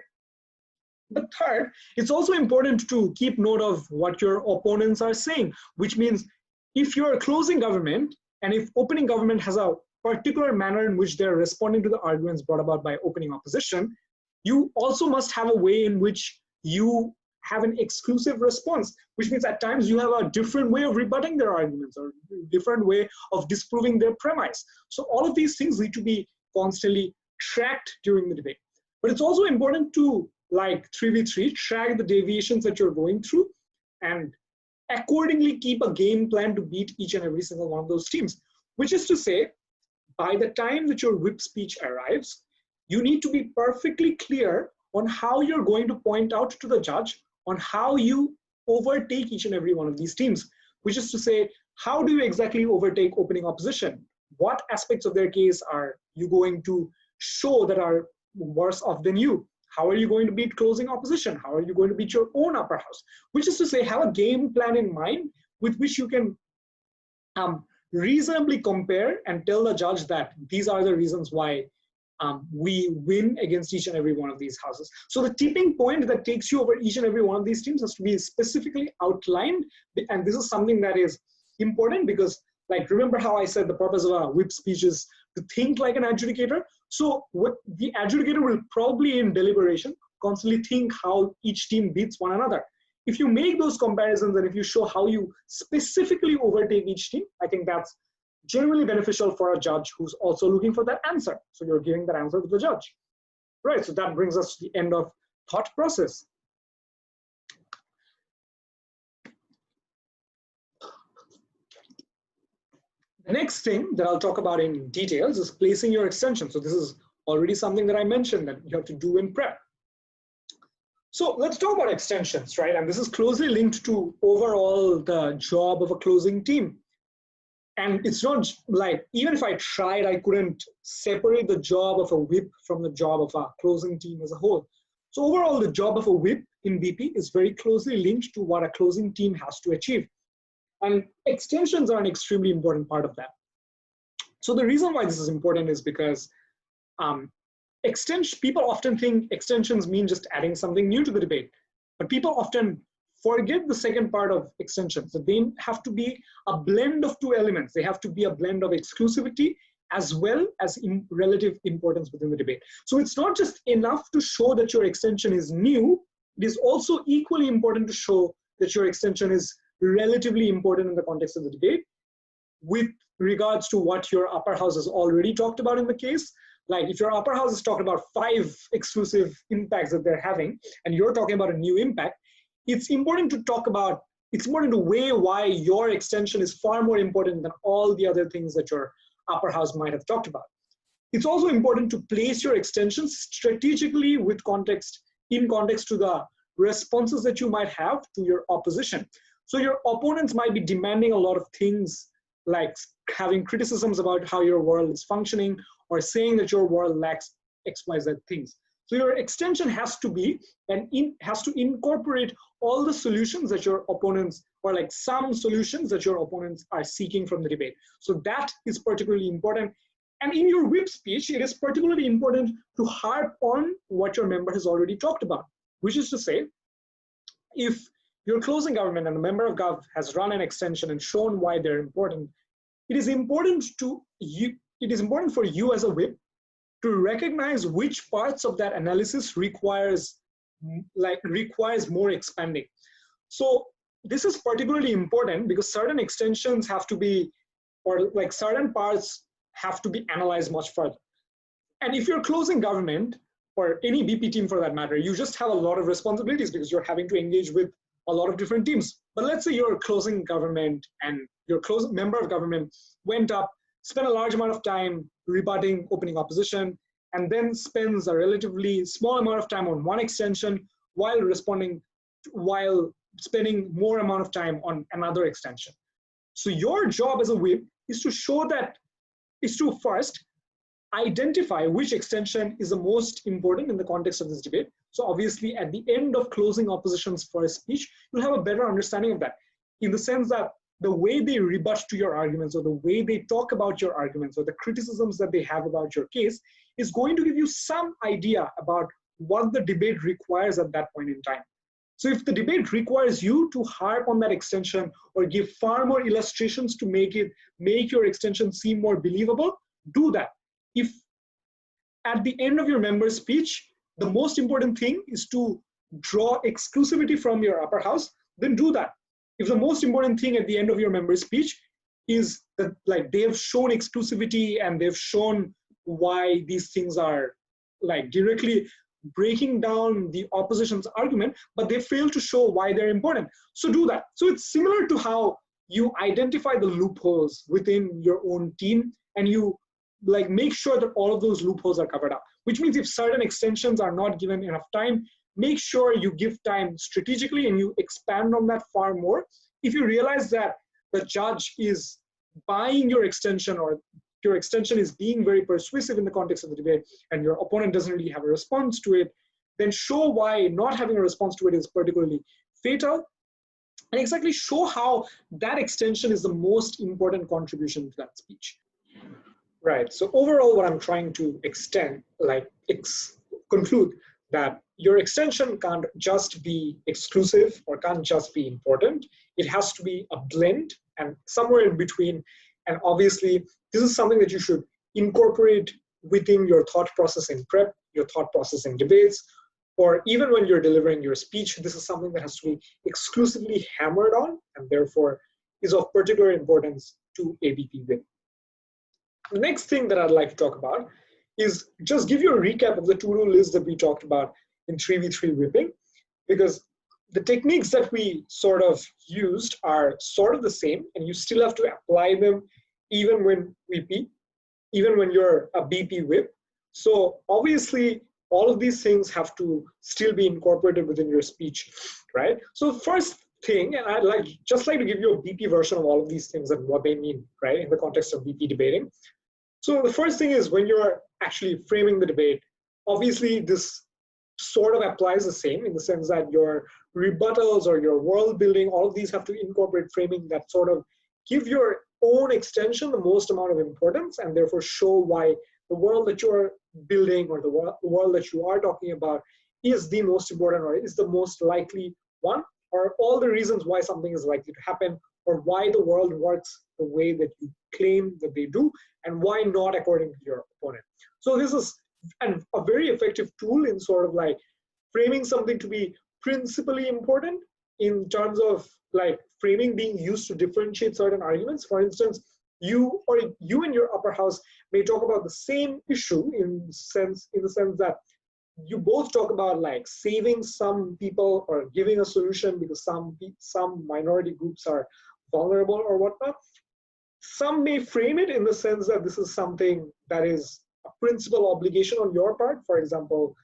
But third, it's also important to keep note of what your opponents are saying, which means if you're a closing government and if opening government has a particular manner in which they're responding to the arguments brought about by opening opposition, you also must have a way in which you have an exclusive response, which means at times you have a different way of rebutting their arguments or a different way of disproving their premise. So all of these things need to be constantly tracked during the debate. But it's also important to, like 3v3, track the deviations that you're going through and accordingly keep a game plan to beat each and every single one of those teams. Which is to say, by the time that your whip speech arrives, you need to be perfectly clear on how you're going to point out to the judge on how you overtake each and every one of these teams. Which is to say, how do you exactly overtake opening opposition? What aspects of their case are you going to show that are worse off than you? How are you going to beat closing opposition? How are you going to beat your own upper house? Which is to say, have a game plan in mind with which you can reasonably compare and tell the judge that these are the reasons why we win against each and every one of these houses. So the tipping point that takes you over each and every one of these teams has to be specifically outlined. And this is something that is important because, like, remember how I said the purpose of a whip speech is to think like an adjudicator? So what the adjudicator will probably in deliberation constantly think how each team beats one another. If you make those comparisons and if you show how you specifically overtake each team, I think that's generally beneficial for a judge who's also looking for that answer. So you're giving that answer to the judge. Right, so that brings us to the end of thought process. The next thing that I'll talk about in details is placing your extension. So this is already something that I mentioned that you have to do in prep. So let's talk about extensions, right? And this is closely linked to overall the job of a closing team. And it's not like, even if I tried, I couldn't separate the job of a whip from the job of a closing team as a whole. So overall, the job of a whip in BP is very closely linked to what a closing team has to achieve. And extensions are an extremely important part of that. So the reason why this is important is because people often think extensions mean just adding something new to the debate. But people often forget the second part of extensions. So they have to be a blend of two elements. They have to be a blend of exclusivity as well as relative importance within the debate. So it's not just enough to show that your extension is new. It is also equally important to show that your extension is relatively important in the context of the debate with regards to what your upper house has already talked about in the case. Like if your upper house is talking about 5 exclusive impacts that they're having and you're talking about a new impact, it's important to weigh why your extension is far more important than all the other things that your upper house might have talked about. It's also important to place your extensions strategically in context to the responses that you might have to your opposition. So your opponents might be demanding a lot of things like having criticisms about how your world is functioning or saying that your world lacks XYZ things. So your extension has to be has to incorporate all the solutions that your opponents, or like some solutions that your opponents are seeking from the debate. So that is particularly important. And in your whip speech, it is particularly important to harp on what your member has already talked about, which is to say, if your closing government and the member of Gov has run an extension and shown why they're important, it is important for you as a whip to recognize which parts of that analysis requires more expanding. So this is particularly important because certain extensions have to be, or like certain parts have to be analyzed much further. And if you're closing government, or any BP team for that matter, you just have a lot of responsibilities because you're having to engage with a lot of different teams. But let's say you're closing government and your close member of government went up, spent a large amount of time rebutting opening opposition, and then spends a relatively small amount of time on one extension while spending more amount of time on another extension. So your job as a whip is to first identify which extension is the most important in the context of this debate. So obviously at the end of closing oppositions for a speech, you'll have a better understanding of that, in the sense that the way they rebut to your arguments, or the way they talk about your arguments, or the criticisms that they have about your case is going to give you some idea about what the debate requires at that point in time. So if the debate requires you to harp on that extension or give far more illustrations to make your extension seem more believable, do that. If at the end of your member's speech, the most important thing is to draw exclusivity from your upper house, then do that. If the most important thing at the end of your member's speech is that like they have shown exclusivity and they've shown why these things are like directly breaking down the opposition's argument, but they fail to show why they're important, so do that. So it's similar to how you identify the loopholes within your own team and you like make sure that all of those loopholes are covered up, which means if certain extensions are not given enough time, make sure you give time strategically and you expand on that far more. If you realize that the judge is buying your extension or your extension is being very persuasive in the context of the debate and your opponent doesn't really have a response to it, then show why not having a response to it is particularly fatal, and exactly show how that extension is the most important contribution to that speech. Right, so overall what I'm trying to conclude that your extension can't just be exclusive or can't just be important. It has to be a blend and somewhere in between. And obviously, this is something that you should incorporate within your thought process in prep, your thought process in debates, or even when you're delivering your speech. This is something that has to be exclusively hammered on and therefore is of particular importance to ABP Whip. The next thing that I'd like to talk about is just give you a recap of the to-do list that we talked about in 3v3 whipping, because the techniques that we sort of used are sort of the same and you still have to apply them even when you're a BP whip. So obviously all of these things have to still be incorporated within your speech, right? So first thing, and I'd just like to give you a BP version of all of these things and what they mean, right, in the context of BP debating. So the first thing is when you're actually framing the debate, obviously this sort of applies the same in the sense that your rebuttals or your world building, all of these have to incorporate framing that sort of give your own extension the most amount of importance and therefore show why the world that you're building or the world that you are talking about is the most important or is the most likely one, or all the reasons why something is likely to happen, or why the world works the way that you claim that they do, and why not according to your opponent. So this is a very effective tool in sort of like framing something to be principally important in terms of like framing being used to differentiate certain arguments. For instance, you and your upper house may talk about the same issue in the sense that you both talk about like saving some people or giving a solution because some minority groups are vulnerable or whatnot. Some may frame it in the sense that this is something that is a principal obligation on your part, for example,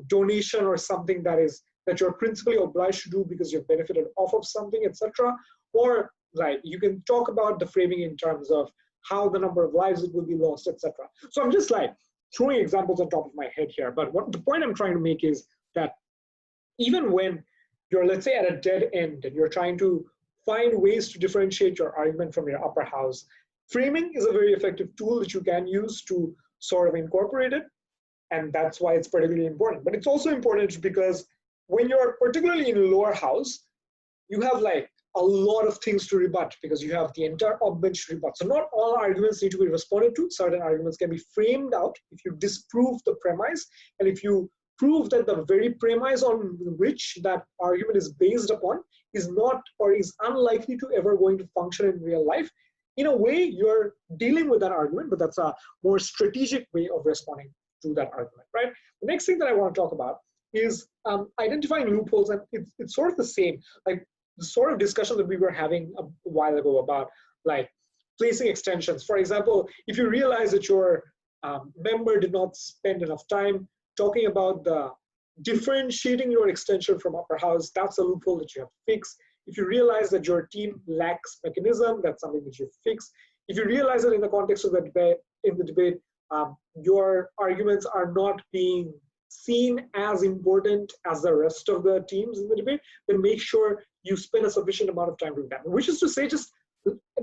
donation or something that you're principally obliged to do because you've benefited off of something, etc. Or like you can talk about the framing in terms of how the number of lives it will be lost, etc. So I'm just like throwing examples on top of my head here, but the point I'm trying to make is that even when you're, let's say, at a dead end and you're trying to find ways to differentiate your argument from your upper house, framing is a very effective tool that you can use to sort of incorporate it, and that's why it's particularly important. But it's also important because when you're particularly in lower house, you have like a lot of things to rebut because you have the entire op bench to rebut. So not all arguments need to be responded to. Certain arguments can be framed out if you disprove the premise, and if you prove that the very premise on which that argument is based upon is not or is unlikely to ever going to function in real life. In a way, you're dealing with that argument, but that's a more strategic way of responding to that argument, right? The next thing that I want to talk about is identifying loopholes, and it's sort of the same. Like the sort of discussion that we were having a while ago about like placing extensions. For example, if you realize that your member did not spend enough time talking about the differentiating your extension from upper house, that's a loophole that you have to fix. If you realize that your team lacks mechanism, that's something that you fix. If you realize that in the context of the debate, your arguments are not being seen as important as the rest of the teams in the debate, then make sure you spend a sufficient amount of time doing that. Which is to say, just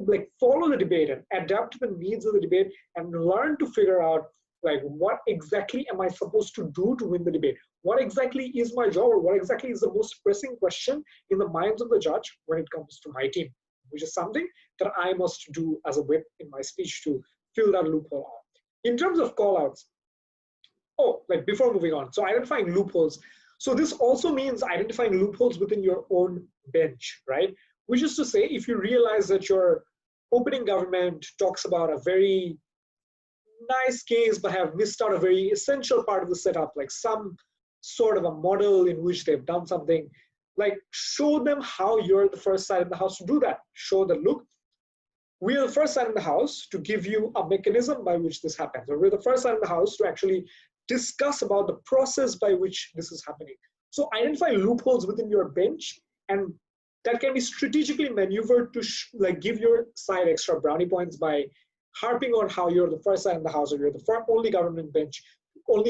like follow the debate and adapt to the needs of the debate and learn to figure out like what exactly am I supposed to do to win the debate? What exactly is my job, or what exactly is the most pressing question in the minds of the judge when it comes to my team, which is something that I must do as a whip in my speech to fill that loophole out. In terms of callouts, like before moving on, so identifying loopholes. So this also means identifying loopholes within your own bench, right? Which is to say, if you realize that your opening government talks about a very nice case but have missed out a very essential part of the setup, like some sort of a model in which they've done something, like show them how you're the first side in the house to do that. Show that, look, we are the first side in the house to give you a mechanism by which this happens, or we're the first side in the house to actually discuss about the process by which this is happening. So identify loopholes within your bench, and that can be strategically maneuvered to like give your side extra brownie points by harping on how you're the first side in the house, or you're the only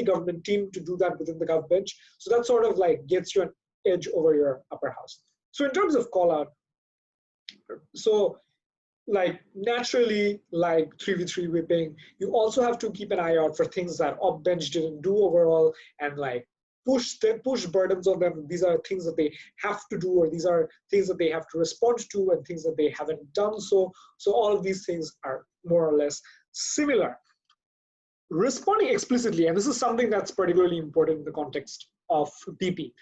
government team to do that within the gov bench. So that sort of like gets you an edge over your upper house. So in terms of call out, so like naturally, like 3v3 whipping, you also have to keep an eye out for things that up bench didn't do overall, and like push burdens on them. These are things that they have to do, or these are things that they have to respond to, and things that they haven't done. So all of these things are more or less similar. Responding explicitly, and this is something that's particularly important in the context of BP.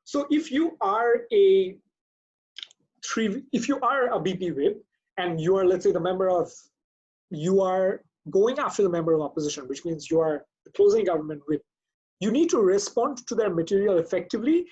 So if you are a BP whip, and you are, let's say, you are going after the member of opposition, which means you are the closing government whip, you need to respond to their material effectively,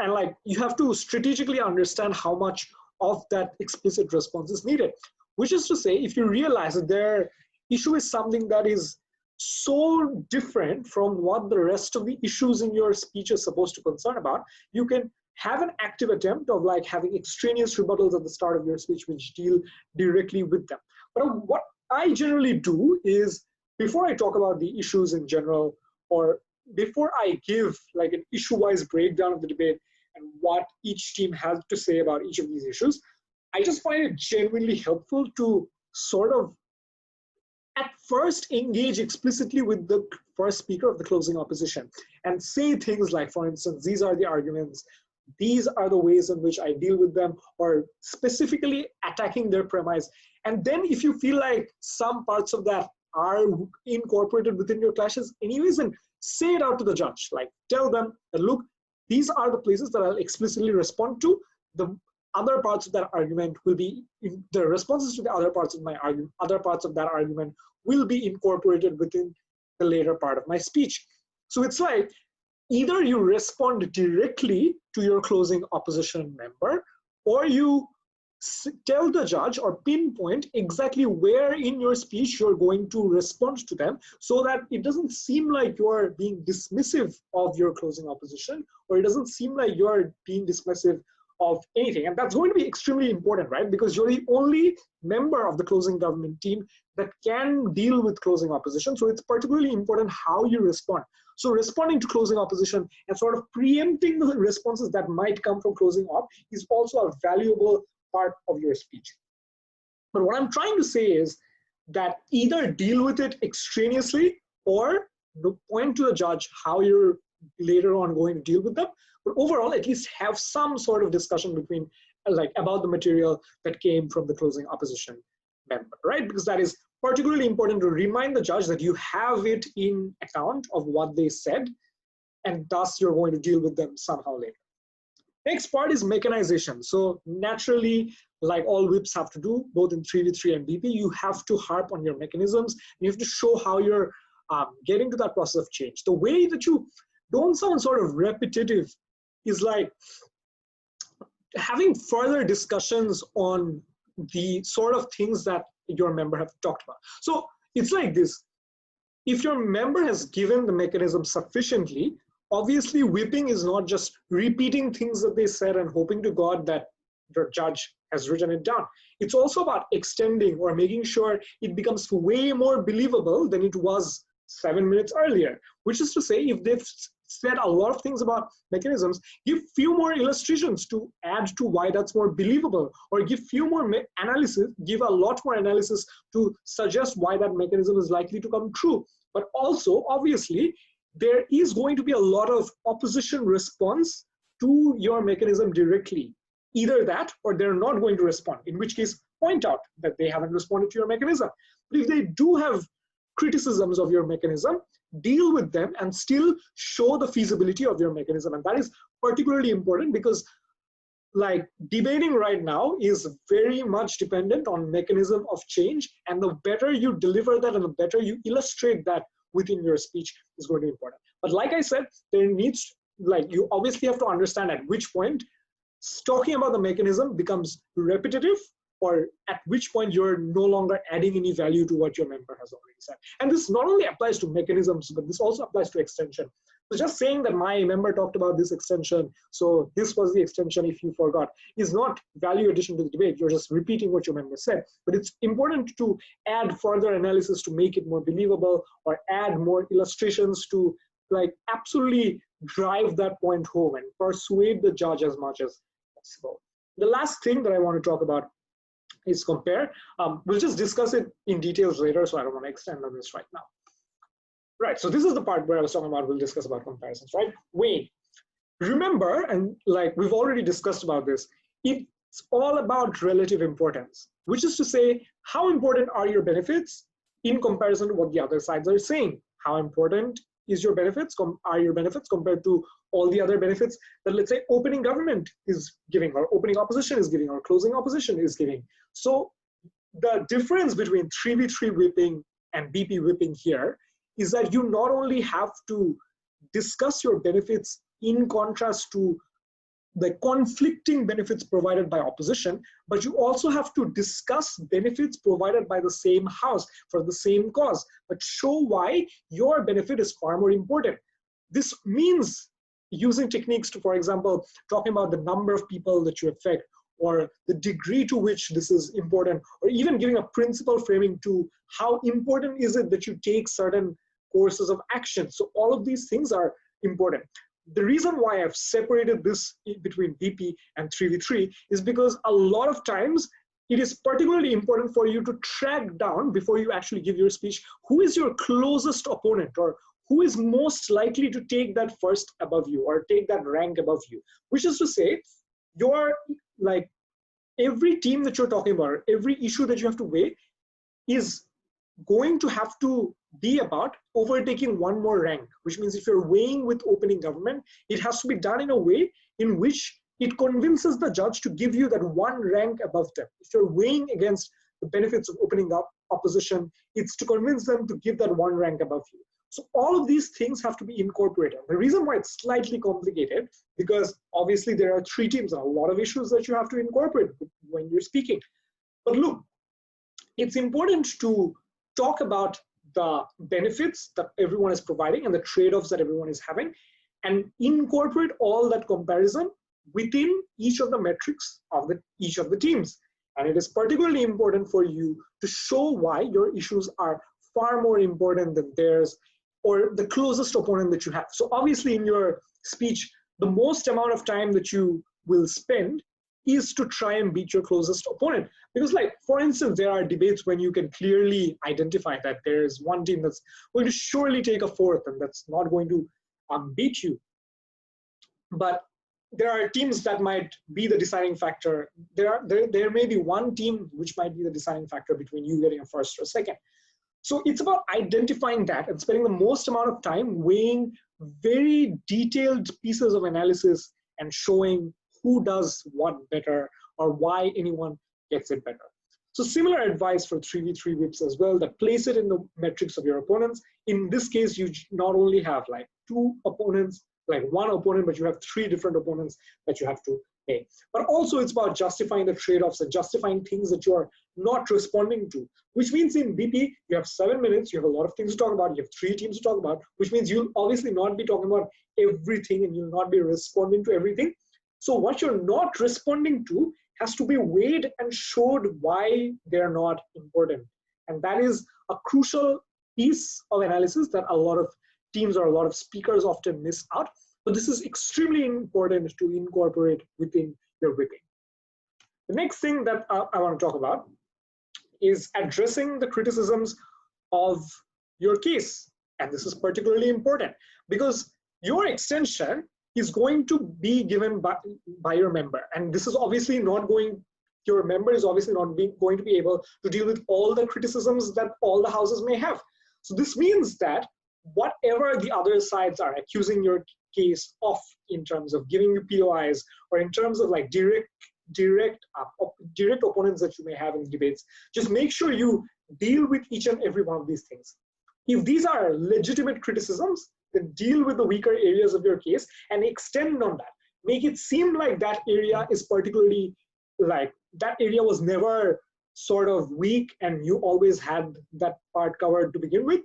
and like you have to strategically understand how much of that explicit response is needed. Which is to say, if you realize that their issue is something that is so different from what the rest of the issues in your speech is supposed to concern about, you can have an active attempt of like having extraneous rebuttals at the start of your speech which deal directly with them. But what I generally do is, before I talk about the issues in general, or before I give like an issue-wise breakdown of the debate and what each team has to say about each of these issues, I just find it genuinely helpful to sort of at first engage explicitly with the first speaker of the closing opposition and say things like, for instance, these are the arguments, these are the ways in which I deal with them, or specifically attacking their premise. And then if you feel like some parts of that are incorporated within your clashes anyways, and say it out to the judge, like tell them that, look, these are the places that I'll explicitly respond to. The other parts of that argument will be, the responses to the other parts of my argument, other parts of that argument will be incorporated within the later part of my speech. So it's like, either you respond directly to your closing opposition member, or you tell the judge or pinpoint exactly where in your speech you're going to respond to them, so that it doesn't seem like you're being dismissive of your closing opposition, or it doesn't seem like you're being dismissive of anything. And that's going to be extremely important, right? Because you're the only member of the closing government team that can deal with closing opposition. So it's particularly important how you respond. So responding to closing opposition and sort of preempting the responses that might come from closing op is also a valuable part of your speech. But what I'm trying to say is that either deal with it extraneously or point to the judge how you're later on going to deal with them. But overall, at least have some sort of discussion between, like, about the material that came from the closing opposition member, right? Because that is particularly important to remind the judge that you have it in account of what they said, and thus you're going to deal with them somehow later. Next part is mechanization. So naturally, like all whips have to do, both in 3v3 and BP, you have to harp on your mechanisms. You have to show how you're getting to that process of change. The way that you don't sound sort of repetitive is like having further discussions on the sort of things that your member have talked about. So it's like this. If your member has given the mechanism sufficiently, obviously whipping is not just repeating things that they said and hoping to God that the judge has written it down. It's also about extending or making sure it becomes way more believable than it was 7 minutes earlier, which is to say, if they've said a lot of things about mechanisms, give few more illustrations to add to why that's more believable, or give few more analysis, give a lot more analysis to suggest why that mechanism is likely to come true. But also, obviously, there is going to be a lot of opposition response to your mechanism directly. Either that, or they're not going to respond, in which case, point out that they haven't responded to your mechanism. But if they do have criticisms of your mechanism, deal with them and still show the feasibility of your mechanism. And that is particularly important because like debating right now is very much dependent on mechanism of change, and the better you deliver that and the better you illustrate that within your speech is going to be important. But like I said, there needs, like, you obviously have to understand at which point talking about the mechanism becomes repetitive, or at which point you're no longer adding any value to what your member has already said. And this not only applies to mechanisms, but this also applies to extension. So just saying that my member talked about this extension, so this was the extension if you forgot, is not value addition to the debate. You're just repeating what your member said. But it's important to add further analysis to make it more believable, or add more illustrations to like absolutely drive that point home and persuade the judge as much as possible. The last thing that I want to talk about is compare. We'll just discuss it in details later, so I don't want to extend on this right now. Right, so this is the part where I was talking about, we'll discuss about comparisons, right? Weighing. Remember, and like we've already discussed about this, it's all about relative importance, which is to say, how important are your benefits in comparison to what the other sides are saying? How important is your benefits, are your benefits compared to all the other benefits that, let's say, opening government is giving, or opening opposition is giving, or closing opposition is giving? So the difference between 3v3 whipping and BP whipping here is that you not only have to discuss your benefits in contrast to the conflicting benefits provided by opposition, but you also have to discuss benefits provided by the same house for the same cause, but show why your benefit is far more important. This means using techniques to, for example, talking about the number of people that you affect, or the degree to which this is important, or even giving a principle framing to how important is it that you take certain courses of action. So all of these things are important. The reason why I've separated this between BP and 3v3 is because a lot of times it is particularly important for you to track down, before you actually give your speech, who is your closest opponent, or who is most likely to take that first above you, or take that rank above you. Which is to say, your, like, every team that you're talking about, every issue that you have to weigh is going to have to be about overtaking one more rank, which means if you're weighing with opening government, it has to be done in a way in which it convinces the judge to give you that one rank above them. If you're weighing against the benefits of opening up opposition, it's to convince them to give that one rank above you. So all of these things have to be incorporated. The reason why it's slightly complicated, because obviously there are 3 teams and a lot of issues that you have to incorporate when you're speaking. But look, it's important to talk about the benefits that everyone is providing and the trade-offs that everyone is having, and incorporate all that comparison within each of the metrics of each of the teams. And it is particularly important for you to show why your issues are far more important than theirs, or the closest opponent that you have. So obviously in your speech, the most amount of time that you will spend is to try and beat your closest opponent. Because, like, for instance, there are debates when you can clearly identify that there is one team that's going to surely take a fourth and that's not going to beat you. But there are teams that might be the deciding factor. There may be one team which might be the deciding factor between you getting a first or second. So it's about identifying that and spending the most amount of time weighing very detailed pieces of analysis and showing who does what better, or why anyone gets it better. So similar advice for 3v3 whips as well, that place it in the metrics of your opponents. In this case, you not only have like 2 opponents, like 1 opponent, but you have 3 different opponents that you have to A. But also it's about justifying the trade-offs and justifying things that you are not responding to, which means in BP, you have 7 minutes, you have a lot of things to talk about, you have 3 teams to talk about, which means you'll obviously not be talking about everything and you'll not be responding to everything. So what you're not responding to has to be weighed and showed why they're not important. And that is a crucial piece of analysis that a lot of teams or a lot of speakers often miss out. So this is extremely important to incorporate within your whipping. The next thing that I want to talk about is addressing the criticisms of your case. And this is particularly important because your extension is going to be given by your member. And this is obviously not going, your member is obviously not going to be able to deal with all the criticisms that all the houses may have. So this means that whatever the other sides are accusing your case of in terms of giving you POIs or in terms of like direct opponents that you may have in debates, just make sure you deal with each and every one of these things. If these are legitimate criticisms, then deal with the weaker areas of your case and extend on that. Make it seem like that area is particularly, like that area was never sort of weak and you always had that part covered to begin with.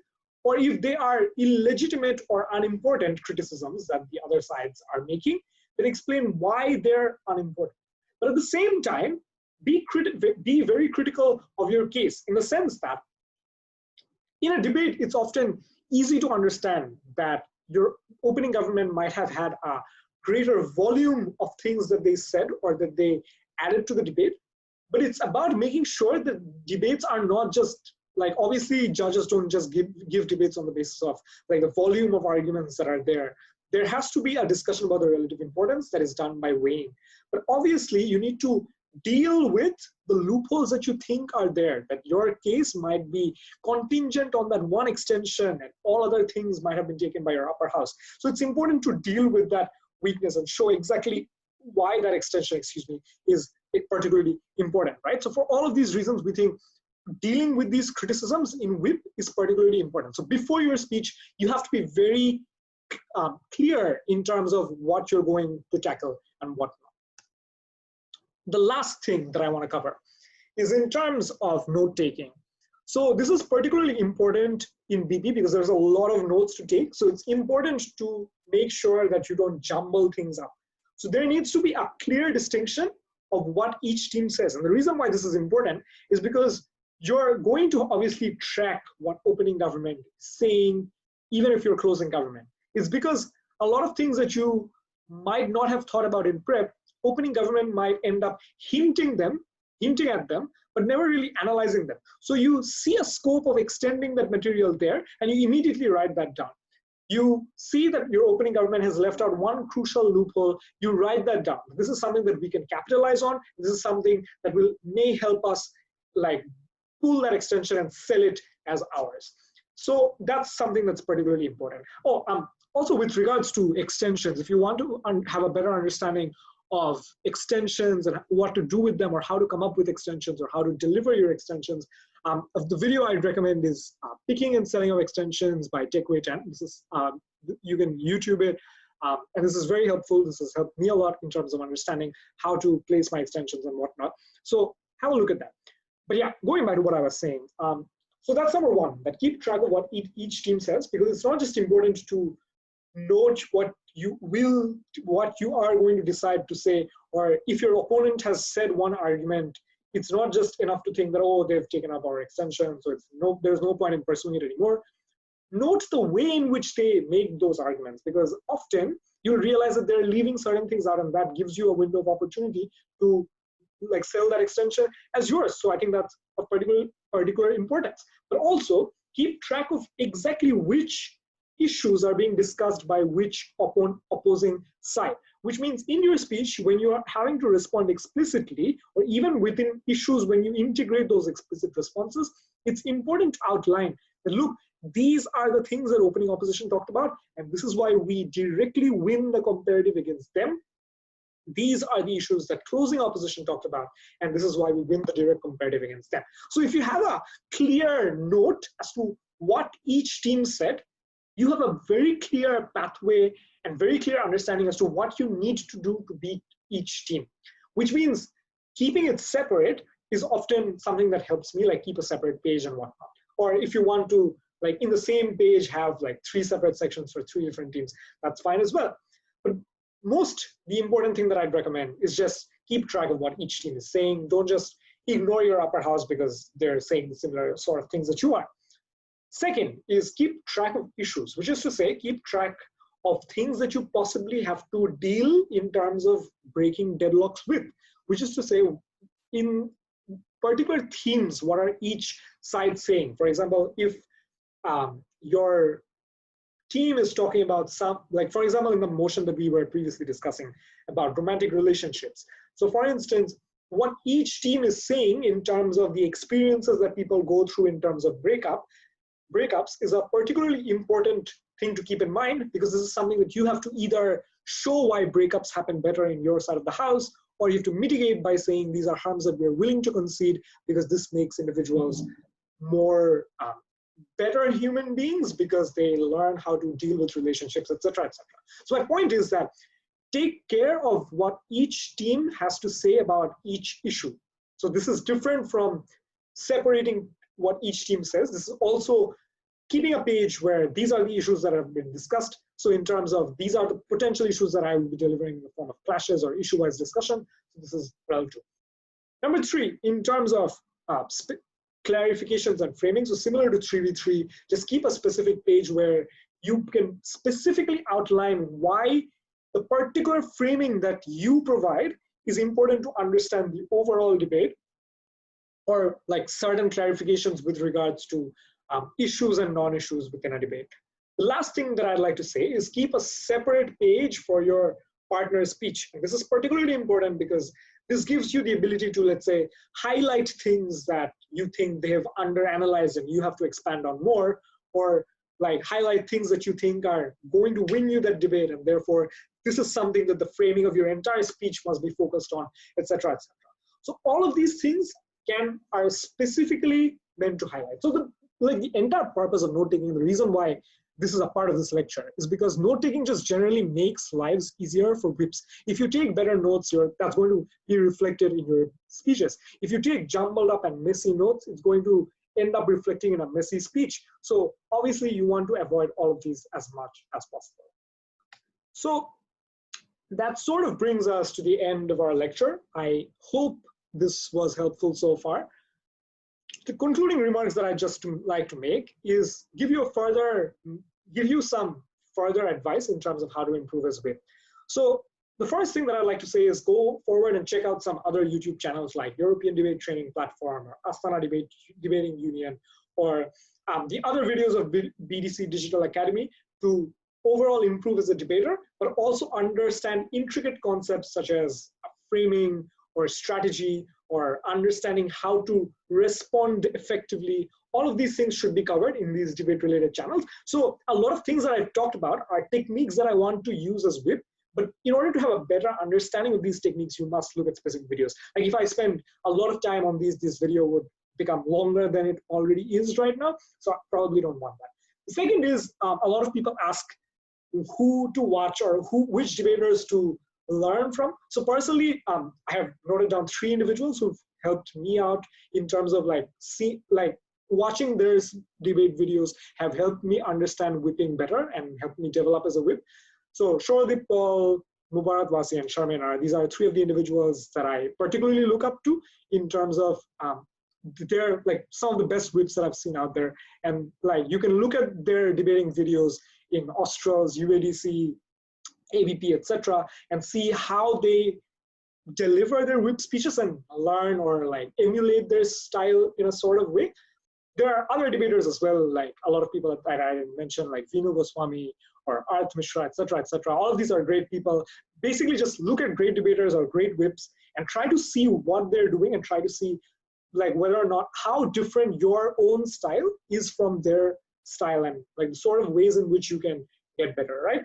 Or if they are illegitimate or unimportant criticisms that the other sides are making, then explain why they're unimportant. But at the same time, be very critical of your case in the sense that in a debate, it's often easy to understand that your opening government might have had a greater volume of things that they said or that they added to the debate. But it's about making sure that debates are not just like, obviously judges don't just give debates on the basis of like the volume of arguments that are there. There has to be a discussion about the relative importance that is done by weighing. But obviously you need to deal with the loopholes that you think are there, that your case might be contingent on that one extension and all other things might have been taken by your upper house. So it's important to deal with that weakness and show exactly why that extension, is particularly important, right? So for all of these reasons, we think dealing with these criticisms in whip is particularly important. So before your speech, you have to be very clear in terms of what you're going to tackle and what not. The last thing that I want to cover is in terms of note-taking. So this is particularly important in BP because there's a lot of notes to take. So it's important to make sure that you don't jumble things up. So there needs to be a clear distinction of what each team says. And the reason why this is important is because you're going to obviously track what opening government is saying, even if you're closing government. It's because a lot of things that you might not have thought about in prep, opening government might end up hinting at them, but never really analyzing them. So you see a scope of extending that material there, and you immediately write that down. You see that your opening government has left out one crucial loophole, you write that down. This is something that we can capitalize on. This is something that may help us like pull that extension and sell it as ours. So that's something that's particularly important. Also with regards to extensions, if you want to have a better understanding of extensions and what to do with them or how to come up with extensions or how to deliver your extensions, the video I'd recommend is Picking and Selling of Extensions by TechWay10. This is, you can YouTube it, and this is very helpful. This has helped me a lot in terms of understanding how to place my extensions and whatnot. So have a look at that. But yeah, going back to what I was saying. So that's number one, that keep track of what each team says, because it's not just important to note what you are going to decide to say, or if your opponent has said one argument, it's not just enough to think that, oh, they've taken up our extension, so there's no point in pursuing it anymore. Note the way in which they make those arguments, because often you'll realize that they're leaving certain things out, and that gives you a window of opportunity to like sell that extension as yours. So I think that's of particular importance. But also keep track of exactly which issues are being discussed by which opposing side, which means in your speech, when you are having to respond explicitly, or even within issues when you integrate those explicit responses, it's important to outline that, look, these are the things that opening opposition talked about, and this is why we directly win the comparative against them. These are the issues that closing opposition talked about, and this is why we win the direct comparative against them. So if you have a clear note as to what each team said, you have a very clear pathway and very clear understanding as to what you need to do to beat each team, which means keeping it separate is often something that helps me, like keep a separate page and whatnot. Or if you want to, like in the same page, have like 3 separate sections for 3 different teams, that's fine as well. But the important thing that I'd recommend is just keep track of what each team is saying. Don't just ignore your upper house because they're saying similar sort of things that you are. Second is keep track of issues, which is to say, keep track of things that you possibly have to deal in terms of breaking deadlocks with, which is to say, in particular themes, what are each side saying? For example, if your team is talking about some, like for example, in the motion that we were previously discussing about romantic relationships. So for instance, what each team is saying in terms of the experiences that people go through in terms of breakups is a particularly important thing to keep in mind, because this is something that you have to either show why breakups happen better in your side of the house, or you have to mitigate by saying these are harms that we're willing to concede because this makes individuals more better human beings because they learn how to deal with relationships, etc., etc. So my point is that take care of what each team has to say about each issue. So this is different from separating what each team says. This is also keeping a page where these are the issues that have been discussed. So in terms of these are the potential issues that I will be delivering in the form of clashes or issue-wise discussion. So this is relative. Number 3, in terms of clarifications and framing, so similar to 3v3, just keep a specific page where you can specifically outline why the particular framing that you provide is important to understand the overall debate, or like certain clarifications with regards to issues and non-issues within a debate. The last thing that I'd like to say is keep a separate page for your partner's speech. And this is particularly important because this gives you the ability to, let's say, highlight things that you think they have underanalyzed and you have to expand on more, or like highlight things that you think are going to win you that debate, and therefore this is something that the framing of your entire speech must be focused on, etc., etc. So all of these things are specifically meant to highlight. So the entire purpose of note-taking, the reason why this is a part of this lecture, is because note-taking just generally makes lives easier for whips. If you take better notes, that's going to be reflected in your speeches. If you take jumbled up and messy notes, it's going to end up reflecting in a messy speech. So obviously you want to avoid all of these as much as possible. So that sort of brings us to the end of our lecture. I hope this was helpful so far. The concluding remarks that I just like to make is give you some further advice in terms of how to improve as whip. So the first thing that I'd like to say is go forward and check out some other YouTube channels like European Debate Training Platform or Astana Debating Union, or the other videos of BDC Digital Academy to overall improve as a debater, but also understand intricate concepts such as framing or strategy, or understanding how to respond effectively. All of these things should be covered in these debate-related channels. So a lot of things that I've talked about are techniques that I want to use as whip, but in order to have a better understanding of these techniques, you must look at specific videos. Like if I spend a lot of time on this video would become longer than it already is right now, so I probably don't want that. The second is a lot of people ask who to watch or which debaters to learn from. So personally, I have noted down 3 individuals who've helped me out in terms of watching their debate videos have helped me understand whipping better and helped me develop as a whip. So Shoradip Paul, Mubarak Wasi, and Sharmin these are 3 of the individuals that I particularly look up to in terms of they're like some of the best whips that I've seen out there. And like you can look at their debating videos in Australs, UADC, ABP, etc., and see how they deliver their whip speeches and learn or like emulate their style in a sort of way. There are other debaters as well, like a lot of people that I mentioned, like Vinu Goswami or Arth Mishra, etc., etc. All of these are great people. Basically, just look at great debaters or great whips and try to see what they're doing and try to see like whether or not how different your own style is from their style and like the sort of ways in which you can get better, right?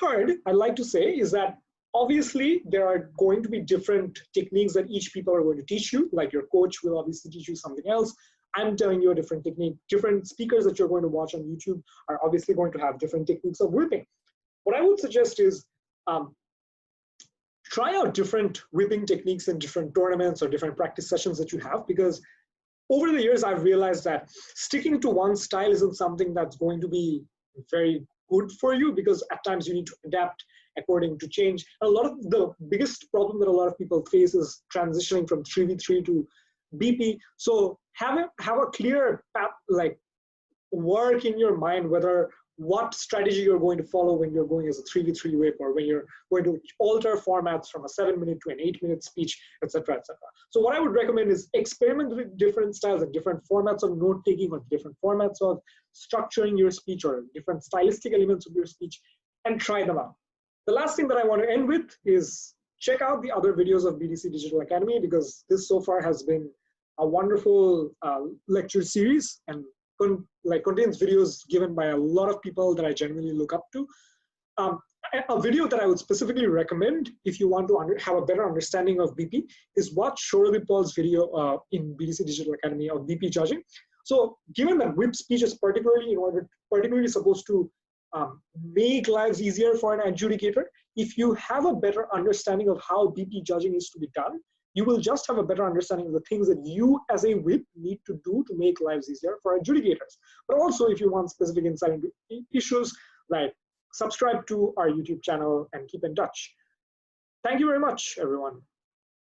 Third, I'd like to say is that obviously there are going to be different techniques that each people are going to teach you, like your coach will obviously teach you something else. I'm telling you a different technique. Different speakers that you're going to watch on YouTube are obviously going to have different techniques of whipping. What I would suggest is try out different whipping techniques in different tournaments or different practice sessions that you have, because over the years, I've realized that sticking to one style isn't something that's going to be very good for you, because at times you need to adapt according to change. And a lot of the biggest problem that a lot of people face is transitioning from 3v3 to BP. So have a clear path, like work in your mind whether what strategy you're going to follow when you're going as a 3v3 whip, or when you're going to alter formats from a 7-minute to an 8-minute speech, etc., etc. So what I would recommend is experiment with different styles and different formats of note-taking, or different formats of structuring your speech, or different stylistic elements of your speech, and try them out. The last thing that I want to end with is check out the other videos of BDC Digital Academy, because this so far has been a wonderful lecture series, and contains videos given by a lot of people that I genuinely look up to. A video that I would specifically recommend if you want to have a better understanding of BP is watch Shoradeep Paul's video in BDC Digital Academy of BP judging. So given that whip speech is particularly supposed to make lives easier for an adjudicator, if you have a better understanding of how BP judging is to be done, you will just have a better understanding of the things that you as a whip need to do to make lives easier for adjudicators. But also, if you want specific insight into issues, like subscribe to our YouTube channel and keep in touch. Thank you very much, everyone.